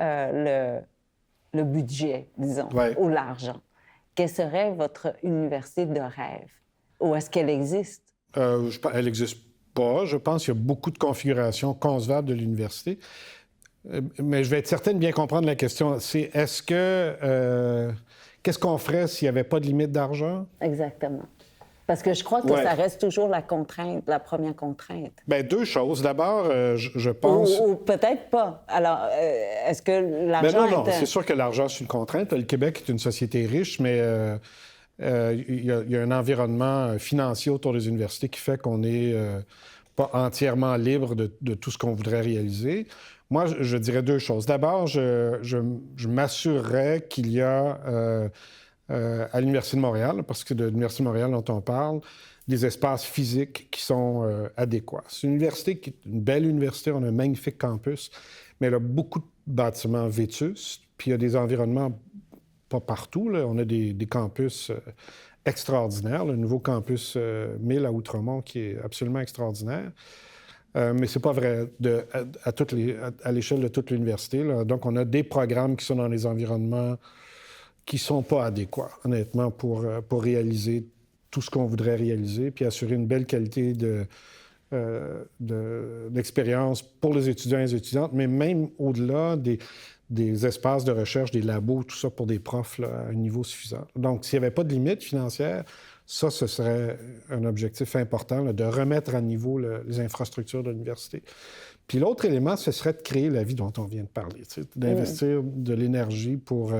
le budget, disons, ou l'argent, quelle serait votre université de rêve? Ou est-ce qu'elle existe? Elle n'existe pas. Je pense qu'il y a beaucoup de configurations concevables de l'université. Mais je vais être certaine de bien comprendre la question. C'est est-ce que... qu'est-ce qu'on ferait s'il n'y avait pas de limite d'argent? Exactement. Parce que je crois que ça reste toujours la contrainte, la première contrainte. Bien, deux choses. D'abord, je pense... Ou peut-être pas. Alors, est-ce que l'argent... Non, c'est sûr que l'argent, c'est une contrainte. Le Québec est une société riche, mais il y a un environnement financier autour des universités qui fait qu'on n'est pas entièrement libre de tout ce qu'on voudrait réaliser. Moi, je dirais deux choses. D'abord, je m'assurerais qu'il y a... à l'Université de Montréal, parce que de l'Université de Montréal dont on parle, des espaces physiques qui sont adéquats. C'est une université qui est une belle université, on a un magnifique campus, mais elle a beaucoup de bâtiments vétustes, puis il y a des environnements pas partout. Là. On a des campus extraordinaires, le nouveau campus 1000 à Outremont qui est absolument extraordinaire. Mais c'est pas vrai à l'échelle de toute l'université. Là. Donc, on a des programmes qui sont dans les environnements qui ne sont pas adéquats, honnêtement, pour réaliser tout ce qu'on voudrait réaliser, puis assurer une belle qualité d'expérience pour les étudiants et les étudiantes, mais même au-delà des espaces de recherche, des labos, tout ça pour des profs là, à un niveau suffisant. Donc, s'il n'y avait pas de limite financière, ça, ce serait un objectif important, là, de remettre à niveau les infrastructures de l'université. Puis l'autre élément, ce serait de créer la vie dont on vient de parler, d'investir de l'énergie pour...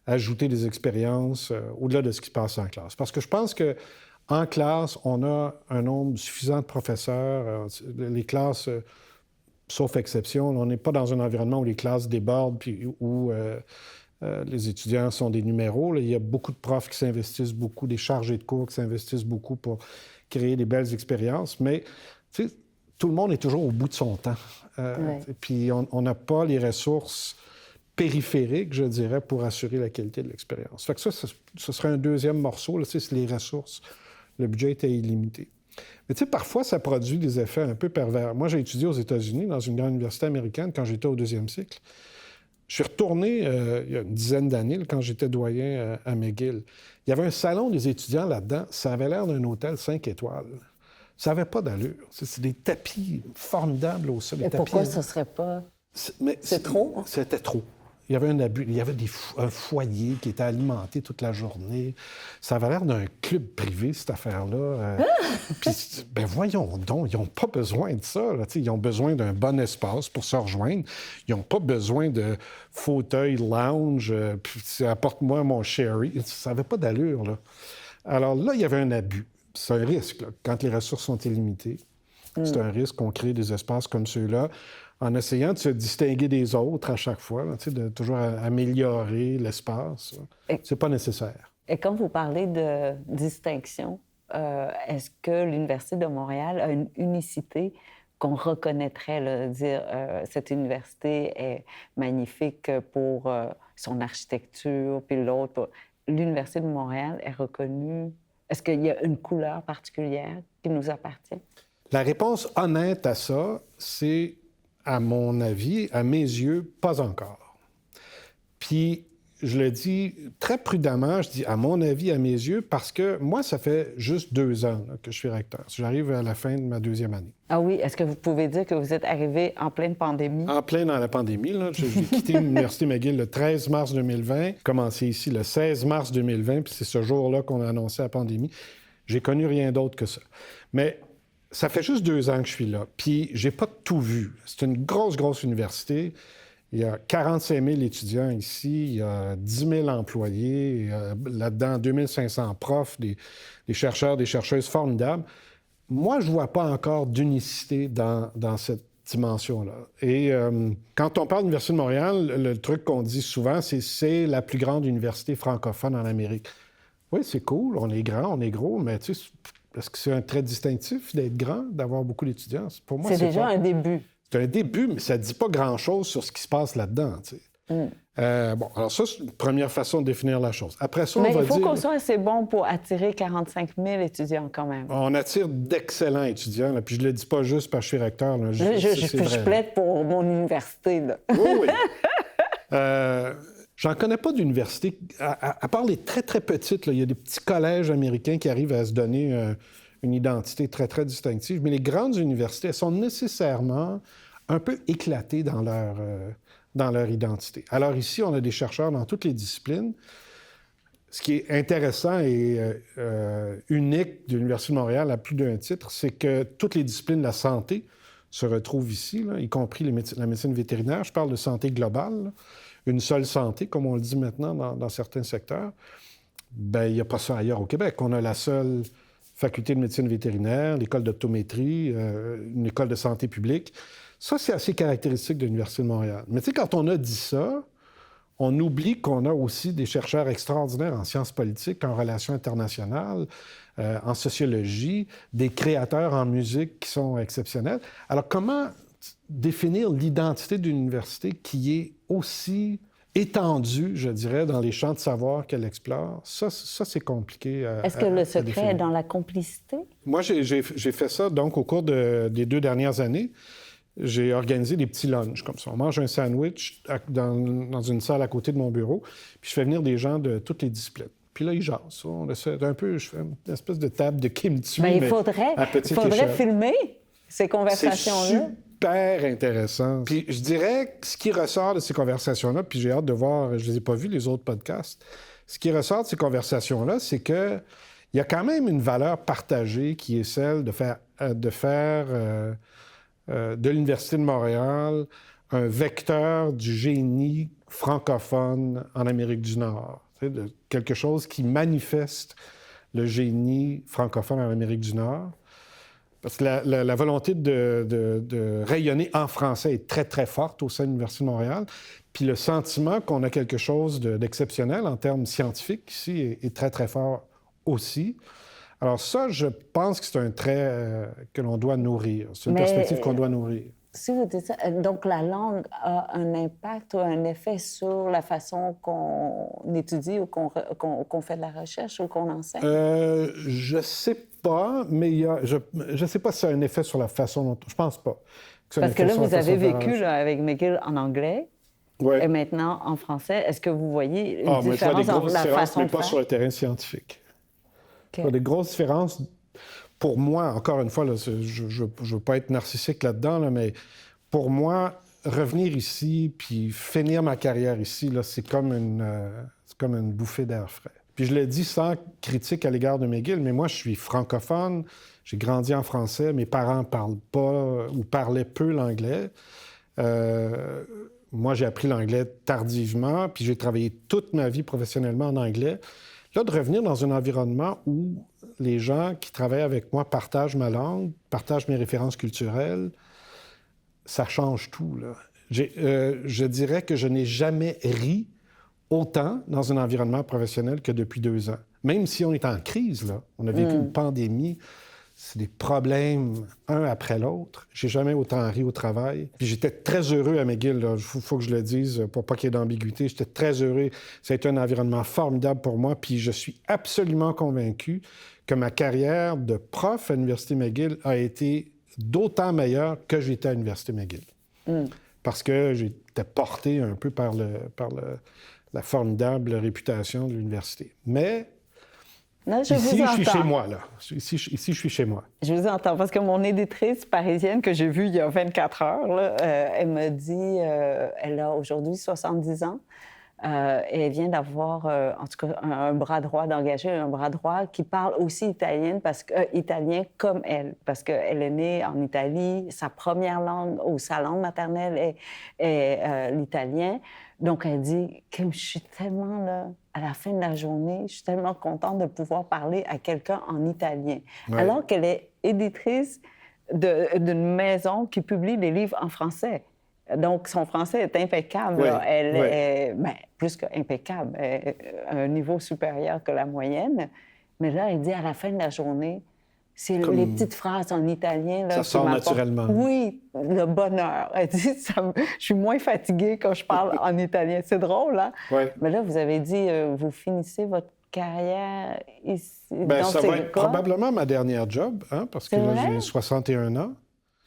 ajouter des expériences au-delà de ce qui se passe en classe. Parce que je pense qu'en classe, on a un nombre suffisant de professeurs. Les classes sauf exception. On n'est pas dans un environnement où les classes débordent puis où les étudiants sont des numéros. Là, il y a beaucoup de profs qui s'investissent beaucoup, des chargés de cours qui s'investissent beaucoup pour créer des belles expériences. Mais tout le monde est toujours au bout de son temps. Puis on n'a pas les ressources périphériques, je dirais, pour assurer la qualité de l'expérience. Fait que ça, ce serait un deuxième morceau, là, c'est les ressources. Le budget était illimité. Mais parfois, ça produit des effets un peu pervers. Moi, j'ai étudié aux États-Unis, dans une grande université américaine, quand j'étais au deuxième cycle. Je suis retourné il y a une dizaine d'années, quand j'étais doyen à McGill. Il y avait un salon des étudiants là-dedans. Ça avait l'air d'un hôtel 5 étoiles. Ça n'avait pas d'allure. C'est des tapis formidables au sol. Et pourquoi ça ne serait pas... C'est trop? Hein? C'était trop. Il y avait un abus. Il y avait un foyer qui était alimenté toute la journée. Ça avait l'air d'un club privé, cette affaire-là. Puis, voyons donc, ils n'ont pas besoin de ça. Là. Ils ont besoin d'un bon espace pour se rejoindre. Ils n'ont pas besoin de fauteuil lounge. Puis, apporte-moi mon sherry. Ça n'avait pas d'allure. Là. Alors là, il y avait un abus. C'est un risque. Là. Quand les ressources sont illimitées, c'est un risque qu'on crée des espaces comme ceux-là en essayant de se distinguer des autres à chaque fois, là, de toujours améliorer l'espace. C'est pas nécessaire. Et quand vous parlez de distinction, est-ce que l'Université de Montréal a une unicité qu'on reconnaîtrait, là, dire cette université est magnifique pour son architecture, puis l'autre... L'Université de Montréal est reconnue... Est-ce qu'il y a une couleur particulière qui nous appartient? La réponse honnête à ça, c'est... À mon avis, à mes yeux, pas encore. Puis, je le dis très prudemment, je dis à mon avis, à mes yeux, parce que moi, ça fait juste 2 ans là, que je suis recteur. J'arrive à la fin de ma 2e année. Ah oui? Est-ce que vous pouvez dire que vous êtes arrivé en pleine pandémie? En plein dans la pandémie. Là. J'ai quitté l'Université McGill le 13 mars 2020, commencé ici le 16 mars 2020, puis c'est ce jour-là qu'on a annoncé la pandémie. J'ai connu rien d'autre que ça. Mais... ça fait juste 2 ans que je suis là, puis j'ai pas tout vu. C'est une grosse université. Il y a 45 000 étudiants ici, il y a 10 000 employés, là-dedans 2 500 profs, des chercheurs, des chercheuses formidables. Moi, je vois pas encore d'unicité dans cette dimension-là. Et quand on parle de l'Université de Montréal, le truc qu'on dit souvent, c'est la plus grande université francophone en Amérique. Oui, c'est cool, on est grand, on est gros, mais tu sais... Est-ce que c'est un trait distinctif d'être grand, d'avoir beaucoup d'étudiants? Pour moi, c'est déjà un début. C'est un début, mais ça ne dit pas grand-chose sur ce qui se passe là-dedans. Tu sais. Alors ça, c'est une première façon de définir la chose. Après ça, mais on va il faut dire... qu'on soit assez bon pour attirer 45 000 étudiants quand même. On attire d'excellents étudiants, là, puis je ne le dis pas juste parce que je suis recteur. Là, je plaide pour mon université. Là. Oui. J'en connais pas d'université, à part les très, très petites. Là, il y a des petits collèges américains qui arrivent à se donner une identité très, très distinctive. Mais les grandes universités, elles sont nécessairement un peu éclatées dans leur identité. Alors ici, on a des chercheurs dans toutes les disciplines. Ce qui est intéressant et unique de l'Université de Montréal à plus d'un titre, c'est que toutes les disciplines de la santé se retrouvent ici, là, y compris la médecine vétérinaire. Je parle de santé globale, là. Une seule santé, comme on le dit maintenant dans certains secteurs. Bien, il n'y a pas ça ailleurs au Québec. On a la seule faculté de médecine vétérinaire, l'école d'optométrie, une école de santé publique. Ça, c'est assez caractéristique de l'Université de Montréal. Mais tu sais, quand on a dit ça, on oublie qu'on a aussi des chercheurs extraordinaires en sciences politiques, en relations internationales, en sociologie, des créateurs en musique qui sont exceptionnels. Alors, comment définir l'identité d'une université qui est aussi étendue, je dirais, dans les champs de savoir qu'elle explore? Ça c'est compliqué à Est-ce que le secret définir. est dans la complicité? Moi, j'ai fait ça, donc, au cours des 2 dernières années. J'ai organisé des petits lunchs comme ça. On mange un sandwich dans une salle à côté de mon bureau, puis je fais venir des gens de toutes les disciplines. Puis là, ils jasent. On essaie un peu, je fais une espèce de table de kimchi, mais il faudrait filmer ces conversations-là. C'est super intéressant. Puis je dirais que ce qui ressort de ces conversations-là, puis j'ai hâte de voir, je les ai pas vus, les autres podcasts, ce qui ressort de ces conversations-là, c'est que il y a quand même une valeur partagée qui est celle de faire de l'Université de Montréal un vecteur du génie francophone en Amérique du Nord. Quelque chose qui manifeste le génie francophone en Amérique du Nord. Parce que la volonté de rayonner en français est très, très forte au sein de l'Université de Montréal. Puis le sentiment qu'on a quelque chose d'exceptionnel en termes scientifiques ici est très, très fort aussi. Alors ça, je pense que c'est un trait que l'on doit nourrir. C'est une perspective qu'on doit nourrir. Si vous dites ça, donc la langue a un impact ou un effet sur la façon qu'on étudie ou qu'on fait de la recherche ou qu'on enseigne? Je sais pas, mais je sais pas si ça a un effet sur la façon dont... Je pense pas. Parce que là, vous avez vécu là, avec McGill en anglais et maintenant en français. Est-ce que vous voyez une différence dans la façon de faire? Mais pas sur le terrain scientifique. Okay. Il y a des grosses différences. Pour moi, encore une fois, là, je ne veux pas être narcissique là-dedans, là, mais pour moi, revenir ici puis finir ma carrière ici, là, c'est comme une bouffée d'air frais. Puis je le dis sans critique à l'égard de McGill, mais moi, je suis francophone, j'ai grandi en français, mes parents ne parlent pas ou parlaient peu l'anglais. Moi, j'ai appris l'anglais tardivement, puis j'ai travaillé toute ma vie professionnellement en anglais. Là, de revenir dans un environnement où les gens qui travaillent avec moi partagent ma langue, partagent mes références culturelles, ça change tout, là. Je dirais que je n'ai jamais ri autant dans un environnement professionnel que depuis 2 ans. Même si on est en crise, là, on a vécu une pandémie, c'est des problèmes un après l'autre. J'ai jamais autant ri au travail. Puis j'étais très heureux à McGill, là. Faut que je le dise pour pas qu'il y ait d'ambiguïté. J'étais très heureux. Ça a été un environnement formidable pour moi. Puis je suis absolument convaincu que ma carrière de prof à l'Université McGill a été d'autant meilleure que j'étais à l'Université McGill. Parce que j'étais porté un peu par la formidable réputation de l'université. Mais non, ici, je suis chez moi, là. Ici, je suis chez moi. Je vous entends, parce que mon éditrice parisienne que j'ai vue il y a 24 heures, là, elle me dit, elle a aujourd'hui 70 ans, et elle vient d'avoir, en tout cas, un bras droit, d'engager un bras droit qui parle aussi italien comme elle, parce qu'elle est née en Italie, sa première langue, ou sa langue maternelle est l'italien. Donc, elle dit, Kim, je suis tellement, là, à la fin de la journée, je suis tellement contente de pouvoir parler à quelqu'un en italien. Ouais. Alors qu'elle est éditrice d'une maison qui publie des livres en français. Donc, son français est impeccable. Ouais. Elle est plus qu'impeccable, à un niveau supérieur que la moyenne. Mais là, elle dit, à la fin de la journée, c'est les petites phrases en italien. Là, ça sort naturellement. Oui, le bonheur. Elle dit, je suis moins fatiguée quand je parle en italien. C'est drôle, hein? Oui. Mais là, vous avez dit, vous finissez votre carrière ici. Bien, ça va être probablement ma dernière job, hein, parce que là, j'ai 61 ans.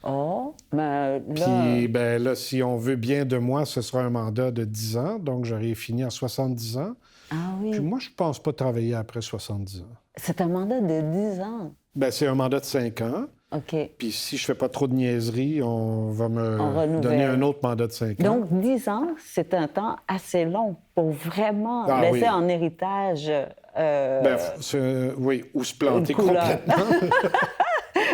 Oh, mais là... Puis, ben là, si on veut bien de moi, ce sera un mandat de 10 ans, donc j'aurai fini à 70 ans. Ah oui. Puis moi, je ne pense pas travailler après 70 ans. C'est un mandat de 10 ans? Bien, c'est un mandat de 5 ans. OK. Puis si je ne fais pas trop de niaiseries, on va me donner un autre mandat de 5 ans. Donc, 10 ans, c'est un temps assez long pour vraiment laisser en héritage... oui, ou se planter complètement.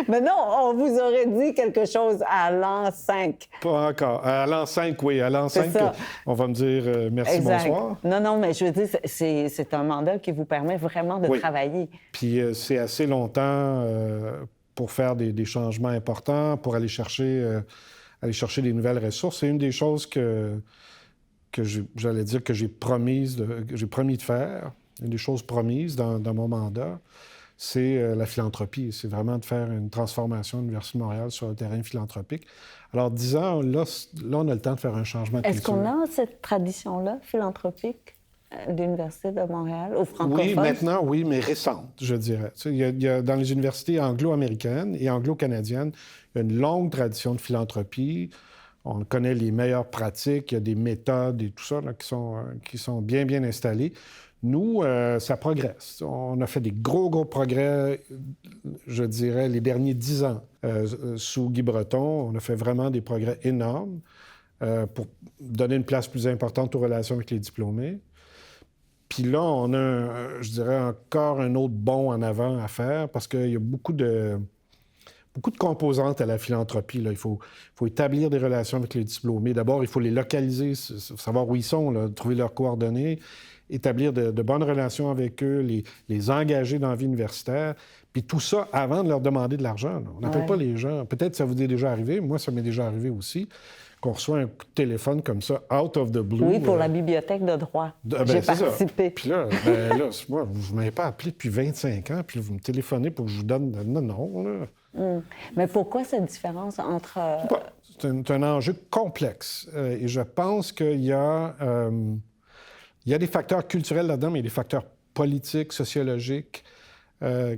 Mais non, on vous aurait dit quelque chose à l'an 5. Pas encore. À l'an 5, oui. À l'an 5, on va me dire merci, exact. Bonsoir. Non, mais je veux dire, c'est un mandat qui vous permet vraiment de travailler. Puis c'est assez longtemps pour faire des changements importants, pour aller chercher des nouvelles ressources. C'est une des choses que j'allais dire que j'ai promis de faire, une des choses promises dans mon mandat. C'est la philanthropie. C'est vraiment de faire une transformation de l'Université de Montréal sur le terrain philanthropique. Alors, 10 ans, là, on a le temps de faire un changement de culture. Est-ce qu'on a cette tradition-là, philanthropique, de l'Université de Montréal, aux francophones? Oui, maintenant, oui, mais récente, je dirais. Il y a dans les universités anglo-américaines et anglo-canadiennes, il y a une longue tradition de philanthropie. On connaît les meilleures pratiques, il y a des méthodes et tout ça là, qui sont bien, bien installées. Nous, ça progresse. On a fait des gros progrès, je dirais, les derniers 10 ans. Sous Guy Breton, on a fait vraiment des progrès énormes pour donner une place plus importante aux relations avec les diplômés. Puis là, on a, je dirais, encore un autre bond en avant à faire parce qu'il y a beaucoup de beaucoup de composantes à la philanthropie. Là. Il faut établir des relations avec les diplômés. D'abord, il faut les localiser, savoir où ils sont, là, trouver leurs coordonnées, établir de bonnes relations avec eux, les engager dans la vie universitaire. Puis tout ça avant de leur demander de l'argent. Là. On n'appelle pas les gens. Peut-être que ça vous est déjà arrivé. Moi, ça m'est déjà arrivé aussi. Qu'on reçoit un coup de téléphone comme ça, out of the blue. Oui, pour la bibliothèque de droit. J'ai participé. Puis là, moi, vous ne m'avez pas appelé depuis 25 ans, puis là, vous me téléphonez pour que je vous donne... Non, là. Mais pourquoi cette différence entre... C'est un enjeu complexe. Et je pense qu'il y a des facteurs culturels là-dedans, mais il y a des facteurs politiques, sociologiques,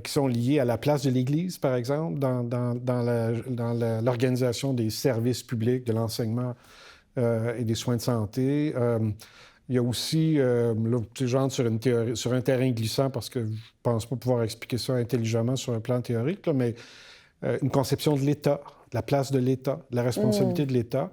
qui sont liés à la place de l'Église, par exemple, dans l'organisation des services publics, de l'enseignement et des soins de santé. Il y a aussi, là, j'entre sur un terrain glissant parce que je ne pense pas pouvoir expliquer ça intelligemment sur un plan théorique, là, mais une conception de l'État, de la place de l'État, de la responsabilité de l'État.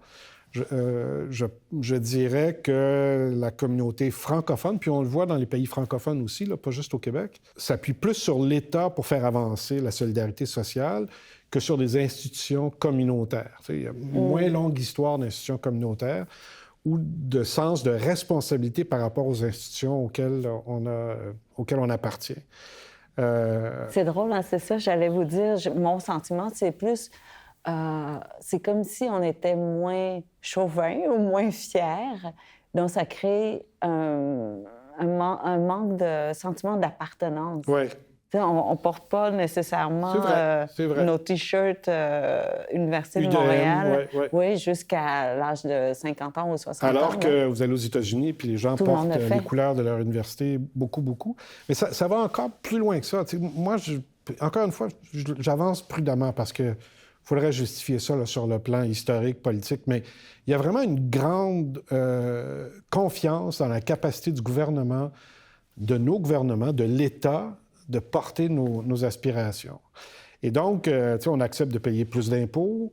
Je dirais que la communauté francophone, puis on le voit dans les pays francophones aussi, là, pas juste au Québec, s'appuie plus sur l'État pour faire avancer la solidarité sociale que sur des institutions communautaires. Il y a moins longue histoire d'institutions communautaires ou de sens de responsabilité par rapport aux institutions auxquelles on appartient. C'est drôle, hein, c'est ça, j'allais vous dire. Mon sentiment, c'est plus... c'est comme si on était moins chauvin ou moins fier. Donc, ça crée un manque de sentiment d'appartenance. Oui. On ne porte pas nécessairement nos T-shirts Université de UDM, Montréal oui, jusqu'à l'âge de 50 ans ou 60 ans. Alors que vous allez aux États-Unis, puis les gens portent les couleurs de leur université, beaucoup. Mais ça va encore plus loin que ça. T'sais, moi, encore une fois, j'avance prudemment parce que il faudrait justifier ça là, sur le plan historique, politique, mais il y a vraiment une grande confiance dans la capacité du gouvernement, de nos gouvernements, de l'État, de porter nos aspirations. Et donc, on accepte de payer plus d'impôts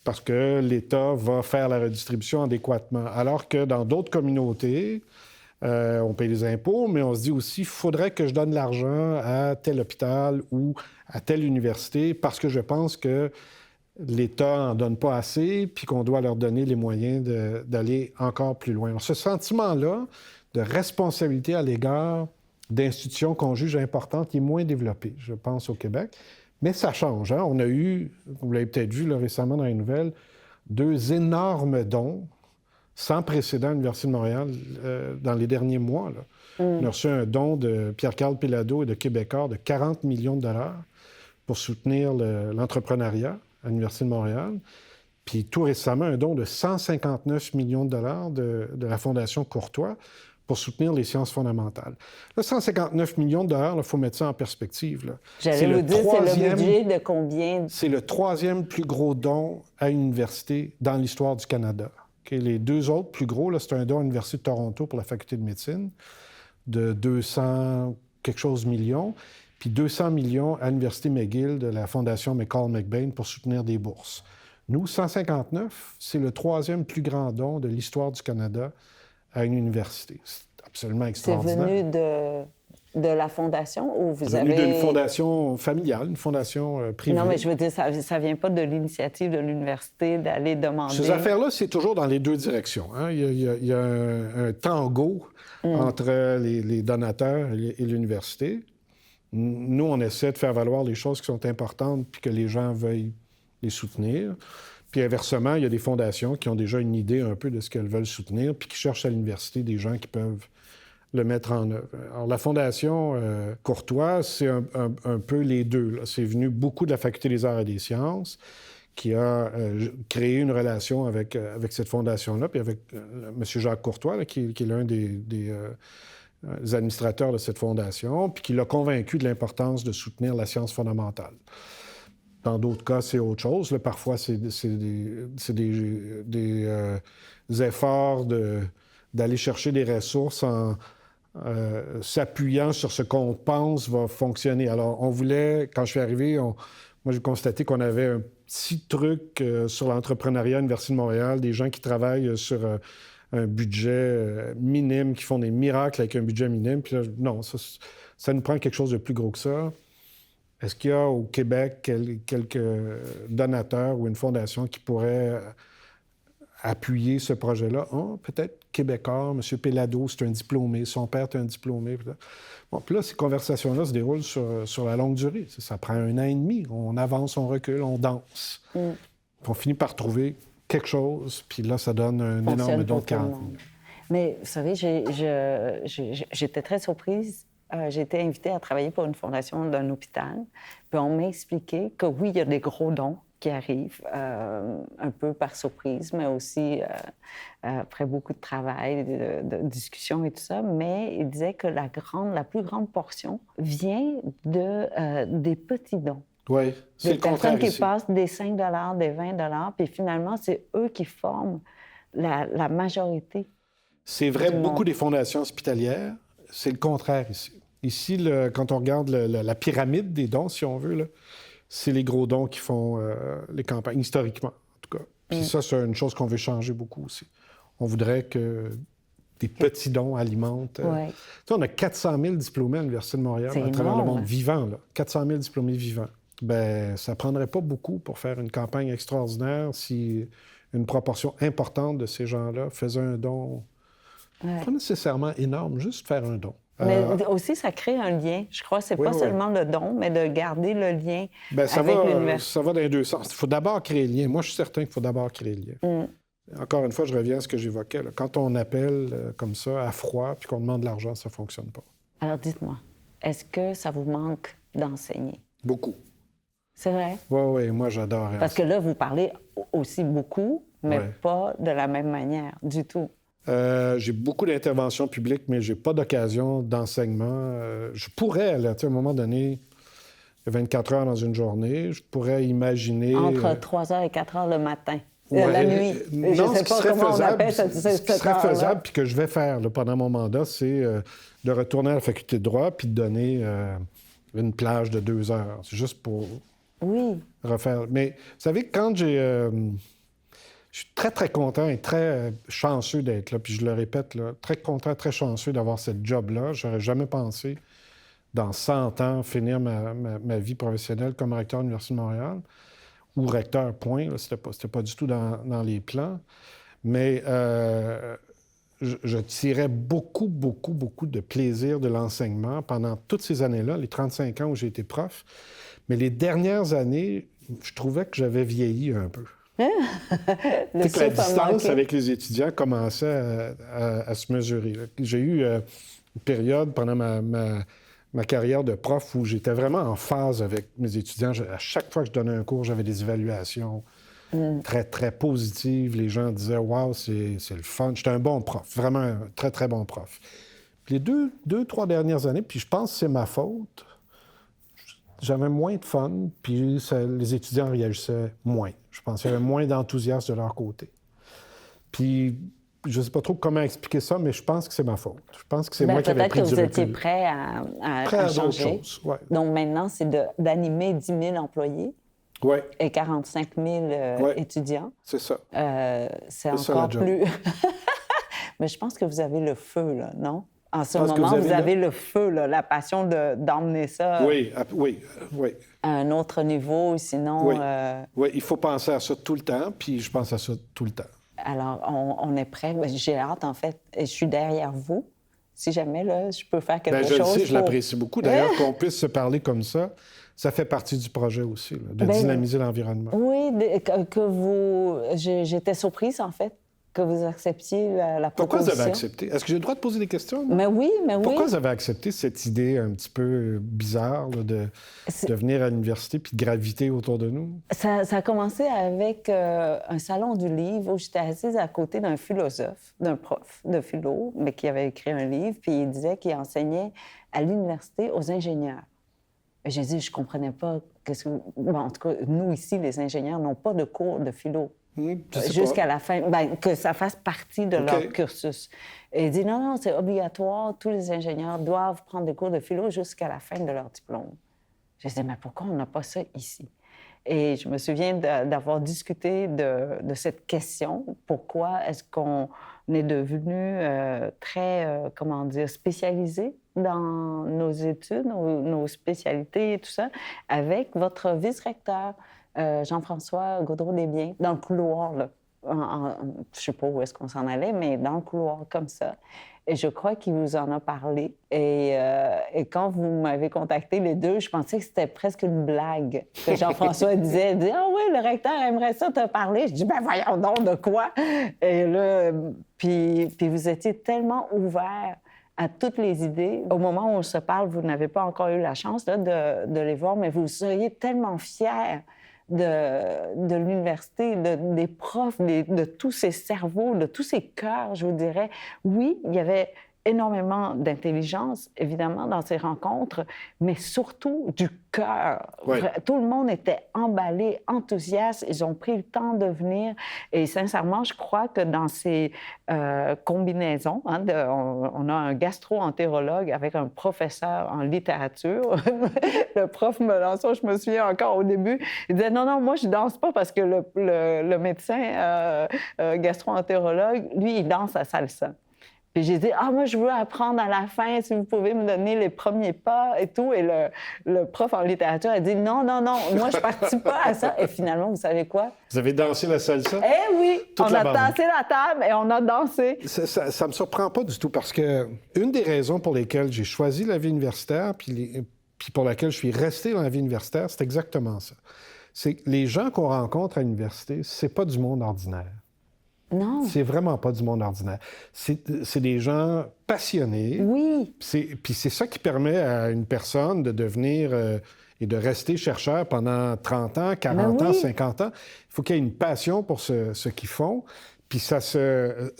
parce que l'État va faire la redistribution adéquatement. Alors que dans d'autres communautés, on paye les impôts, mais on se dit aussi, il faudrait que je donne l'argent à tel hôpital ou à telle université parce que je pense que l'État n'en donne pas assez puis qu'on doit leur donner les moyens d'aller encore plus loin. Alors, ce sentiment-là de responsabilité à l'égard d'institutions qu'on juge importantes, il est moins développé, je pense, au Québec. Mais ça change. Hein? On a eu, vous l'avez peut-être vu là, récemment dans les nouvelles, 2 énormes dons sans précédent à l'Université de Montréal dans les derniers mois. Là. On a reçu un don de Pierre-Carl Péladeau et de Québecor de 40 millions de dollars pour soutenir l'entrepreneuriat à l'Université de Montréal. Puis tout récemment, un don de 159 millions de dollars de la Fondation Courtois pour soutenir les sciences fondamentales. Là, 159 millions de dollars, il faut mettre ça en perspective. Là. J'allais vous dire, c'est le budget de combien? C'est le 3e plus gros don à une université dans l'histoire du Canada. Okay? Les 2 autres plus gros, c'est un don à l'Université de Toronto pour la faculté de médecine de 200 quelque chose millions, puis 200 millions à l'Université McGill de la Fondation McCall-McBain pour soutenir des bourses. Nous, 159, c'est le 3e plus grand don de l'histoire du Canada à une université. C'est absolument extraordinaire. C'est venu de la fondation ou vous avez... C'est venu d'une fondation familiale, une fondation privée. Non, mais je veux dire, ça ne vient pas de l'initiative de l'université d'aller demander... Ces affaires-là, c'est toujours dans les 2 directions. Hein? Il y a un tango entre les donateurs et l'université. Nous, on essaie de faire valoir les choses qui sont importantes puis que les gens veuillent les soutenir. Puis inversement, il y a des fondations qui ont déjà une idée un peu de ce qu'elles veulent soutenir puis qui cherchent à l'université des gens qui peuvent le mettre en œuvre. Alors, la Fondation Courtois, c'est un peu les deux. Là. C'est venu beaucoup de la Faculté des arts et des sciences qui a créé une relation avec cette fondation-là, puis avec M. Jacques Courtois, là, qui est l'un des administrateurs de cette fondation, puis qui l'a convaincu de l'importance de soutenir la science fondamentale. Dans d'autres cas, c'est autre chose. Là, parfois, c'est des efforts d'aller chercher des ressources en s'appuyant sur ce qu'on pense va fonctionner. Alors, on voulait, quand je suis arrivé, moi, j'ai constaté qu'on avait un petit truc sur l'entrepreneuriat à l'Université de Montréal, des gens qui travaillent sur un budget minime, qui font des miracles avec un budget minime. Puis là, non, ça nous prend quelque chose de plus gros que ça. Est-ce qu'il y a au Québec quelques donateurs ou une fondation qui pourrait appuyer ce projet-là? Oh, peut-être Québécois, M. Pellado, c'est un diplômé, son père est un diplômé. Bon, puis là, ces conversations-là se déroulent sur la longue durée. Ça prend 1 an et demi. On avance, on recule, on danse. Puis on finit par trouver quelque chose, puis là, ça donne un énorme don de 40 000. Mais vous savez, j'étais très surprise. J'ai été invitée à travailler pour une fondation d'un hôpital. Puis on m'a expliqué que oui, il y a des gros dons qui arrivent un peu par surprise, mais aussi après beaucoup de travail, de discussion et tout ça. Mais il disait que la plus grande portion vient des petits dons. Oui, c'est le contraire Des personnes qui ici. passent des 5 des 20 puis finalement, c'est eux qui forment la majorité. C'est vrai, beaucoup des fondations hospitalières, c'est le contraire ici. Ici, quand on regarde la pyramide des dons, si on veut, là, c'est les gros dons qui font les campagnes, historiquement, en tout cas. Puis ça, c'est une chose qu'on veut changer beaucoup aussi. On voudrait que des petits dons alimentent... Tu sais, on a 400 000 diplômés à l'Université de Montréal à travers le monde, vivants, là. 400 000 diplômés vivants. Bien, ça prendrait pas beaucoup pour faire une campagne extraordinaire si une proportion importante de ces gens-là faisaient un don... Pas nécessairement énorme, juste faire un don. Mais aussi, ça crée un lien. Je crois que c'est pas seulement le don, mais de garder le lien avec l'université. Ça va dans les deux sens. Il faut d'abord créer le lien. Moi, je suis certain qu'il faut d'abord créer le lien. Encore une fois, je reviens à ce que j'évoquais. Là. Quand on appelle comme ça, à froid, puis qu'on demande de l'argent, ça ne fonctionne pas. Alors, dites-moi, est-ce que ça vous manque d'enseigner? Beaucoup. C'est vrai? Oui, moi, j'adore. Parce que là, vous parlez aussi beaucoup, mais pas de la même manière du tout. J'ai beaucoup d'interventions publiques, mais j'ai pas d'occasion d'enseignement. Je pourrais, là, à un moment donné, 24 heures dans une journée, je pourrais imaginer... Entre 3 h et 4 h le matin, la nuit. Non, ce qui serait faisable, ce faisable, puis que je vais faire là, pendant mon mandat, c'est de retourner à la faculté de droit puis de donner une plage de 2 heures. C'est juste pour refaire. Mais vous savez, quand je suis très, très content et très chanceux d'être là. Puis je le répète, là, très content, très chanceux d'avoir cette job-là. J'aurais jamais pensé, dans 100 ans, finir ma vie professionnelle comme recteur de l'Université de Montréal ou recteur, point. C'était pas du tout dans les plans. Mais je tirais beaucoup de plaisir de l'enseignement pendant toutes ces années-là, les 35 ans où j'ai été prof. Mais les dernières années, je trouvais que j'avais vieilli un peu. La distance avec les étudiants commençait à se mesurer. J'ai eu une période pendant ma carrière de prof où j'étais vraiment en phase avec mes étudiants. À chaque fois que je donnais un cours, j'avais des évaluations très, très positives. Les gens disaient « Wow, c'est le fun ». J'étais un bon prof, vraiment un très, très bon prof. Puis les deux, 3 dernières années, puis je pense que c'est ma faute, j'avais moins de fun, puis les étudiants réagissaient moins. Je pense qu'il y avait moins d'enthousiasme de leur côté. Puis, je ne sais pas trop comment expliquer ça, mais je pense que c'est ma faute. Je pense que c'est moi qui avais pris du recul. Peut-être que vous étiez prêt à changer. Choses, Donc maintenant, c'est d'animer 10 000 employés et 45 000 étudiants. C'est ça. C'est encore plus... Mais je pense que vous avez le feu, là, non? En ce moment, vous avez le feu, là, la passion d'emmener ça à un autre niveau, sinon... Oui, il faut penser à ça tout le temps, puis je pense à ça tout le temps. Alors, on est prêt. J'ai hâte, en fait, et je suis derrière vous. Si jamais, là, je peux faire quelque chose... Je le sais, je l'apprécie beaucoup. D'ailleurs, qu'on puisse se parler comme ça, ça fait partie du projet aussi, là, de dynamiser l'environnement. Oui, j'étais surprise, en fait, que vous acceptiez la proposition. Pourquoi vous avez accepté? Est-ce que j'ai le droit de poser des questions? Mais oui. Pourquoi vous avez accepté cette idée un petit peu bizarre là, de venir à l'université puis de graviter autour de nous? Ça a commencé avec un salon du livre où j'étais assise à côté d'un philosophe, d'un prof de philo, mais qui avait écrit un livre, puis il disait qu'il enseignait à l'université aux ingénieurs. Et j'ai dit, je comprenais pas... en tout cas, nous, ici, les ingénieurs n'ont pas de cours de philo. Jusqu'à la fin, que ça fasse partie de leur cursus. Et il dit, non, c'est obligatoire, tous les ingénieurs doivent prendre des cours de philo jusqu'à la fin de leur diplôme. Je disais, mais pourquoi on n'a pas ça ici? Et je me souviens d'avoir discuté de cette question. Pourquoi est-ce qu'on est devenu très, comment dire, spécialisé dans nos études, nos spécialités et tout ça, avec votre vice-recteur, Jean-François Gaudreau-Desbiens, dans le couloir, là. Je ne sais pas où est-ce qu'on s'en allait, mais dans le couloir, comme ça. Et je crois qu'il vous en a parlé. Et quand vous m'avez contacté les deux, je pensais que c'était presque une blague que Jean-François disait. Il disait « Ah oui, le recteur aimerait ça te parler. » Je dis « Ben voyons donc, de quoi? » Et là, puis vous étiez tellement ouvert à toutes les idées. Au moment où on se parle, vous n'avez pas encore eu la chance là, de les voir, mais vous seriez tellement fiers de l'université, des profs, de tous ces cerveaux, de tous ces cœurs, je vous dirais. Oui, il y avait énormément d'intelligence, évidemment, dans ces rencontres, mais surtout du cœur. Oui. Tout le monde était emballé, enthousiaste. Ils ont pris le temps de venir. Et sincèrement, je crois que dans ces combinaisons, hein, on a un gastro-entérologue avec un professeur en littérature. Le prof me lance ça, je me souviens encore au début. Il disait « Non, non, moi, je danse pas parce que le médecin gastro-entérologue, lui, il danse à salsa. » Puis j'ai dit « Ah, moi, je veux apprendre à la fin, si vous pouvez me donner les premiers pas et tout. » Et le prof en littérature a dit « Non, non, non, moi, je ne participe pas à ça. » Et finalement, vous savez quoi? Vous avez dansé la salsa? Eh oui! Toute on la a bande. tassé la table et on a dansé. Ça me surprend pas du tout parce que une des raisons pour lesquelles j'ai choisi la vie universitaire puis pour laquelle je suis resté dans la vie universitaire, c'est exactement ça. C'est que les gens qu'on rencontre à l'université, c'est pas du monde ordinaire. Non. C'est vraiment pas du monde ordinaire. C'est des gens passionnés. Oui. Puis c'est ça qui permet à une personne de devenir et de rester chercheur pendant 30 ans, 40 Ben ans, oui. 50 ans. Il faut qu'il y ait une passion pour ce qu'ils font. Puis ça se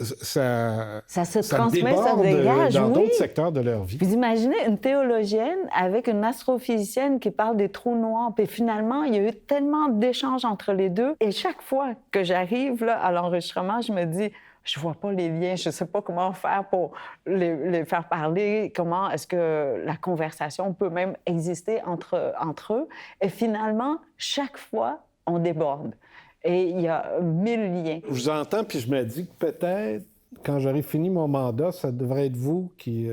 transmet, ça déborde dégage, dans oui. d'autres secteurs de leur vie. Vous imaginez une théologienne avec une astrophysicienne qui parle des trous noirs. Puis finalement, il y a eu tellement d'échanges entre les deux. Et chaque fois que j'arrive là, à l'enregistrement, je me dis, je vois pas les liens, je sais pas comment faire pour les faire parler, comment est-ce que la conversation peut même exister entre eux. Et finalement, chaque fois, on déborde. Et il y a 1000 liens. Je vous entends, puis je me dis que peut-être, quand j'aurai fini mon mandat, ça devrait être vous qui...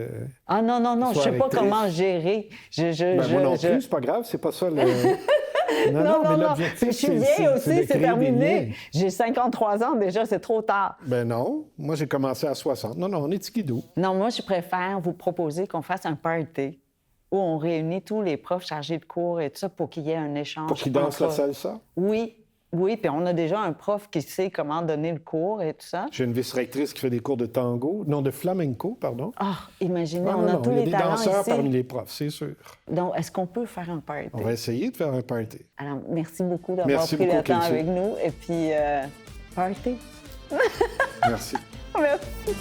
Ah non, non, non, je sais pas rectrice. comment gérer. moi non plus, c'est pas grave, c'est pas ça le... Non, mais non. l'objectif, Je suis vieille aussi, de c'est créer des terminé. liens. J'ai 53 ans déjà, c'est trop tard. Ben non, moi j'ai commencé à 60. Non, on est tikidou. Non, moi, je préfère vous proposer qu'on fasse un party où on réunit tous les profs chargés de cours et tout ça pour qu'il y ait un échange. Pour qu'ils dansent la salsa. Oui, oui, puis on a déjà un prof qui sait comment donner le cours et tout ça. J'ai une vice-rectrice qui fait des cours de tango, non, de flamenco, pardon. Ah, imaginez, Ah, on a tous il y a les des talents danseurs ici. parmi les profs, c'est sûr. Donc, est-ce qu'on peut faire un party? On va essayer de faire un party. Alors, merci beaucoup d'avoir Merci pris le beaucoup, temps Kelsey. avec nous. Et puis, party. Merci. Merci.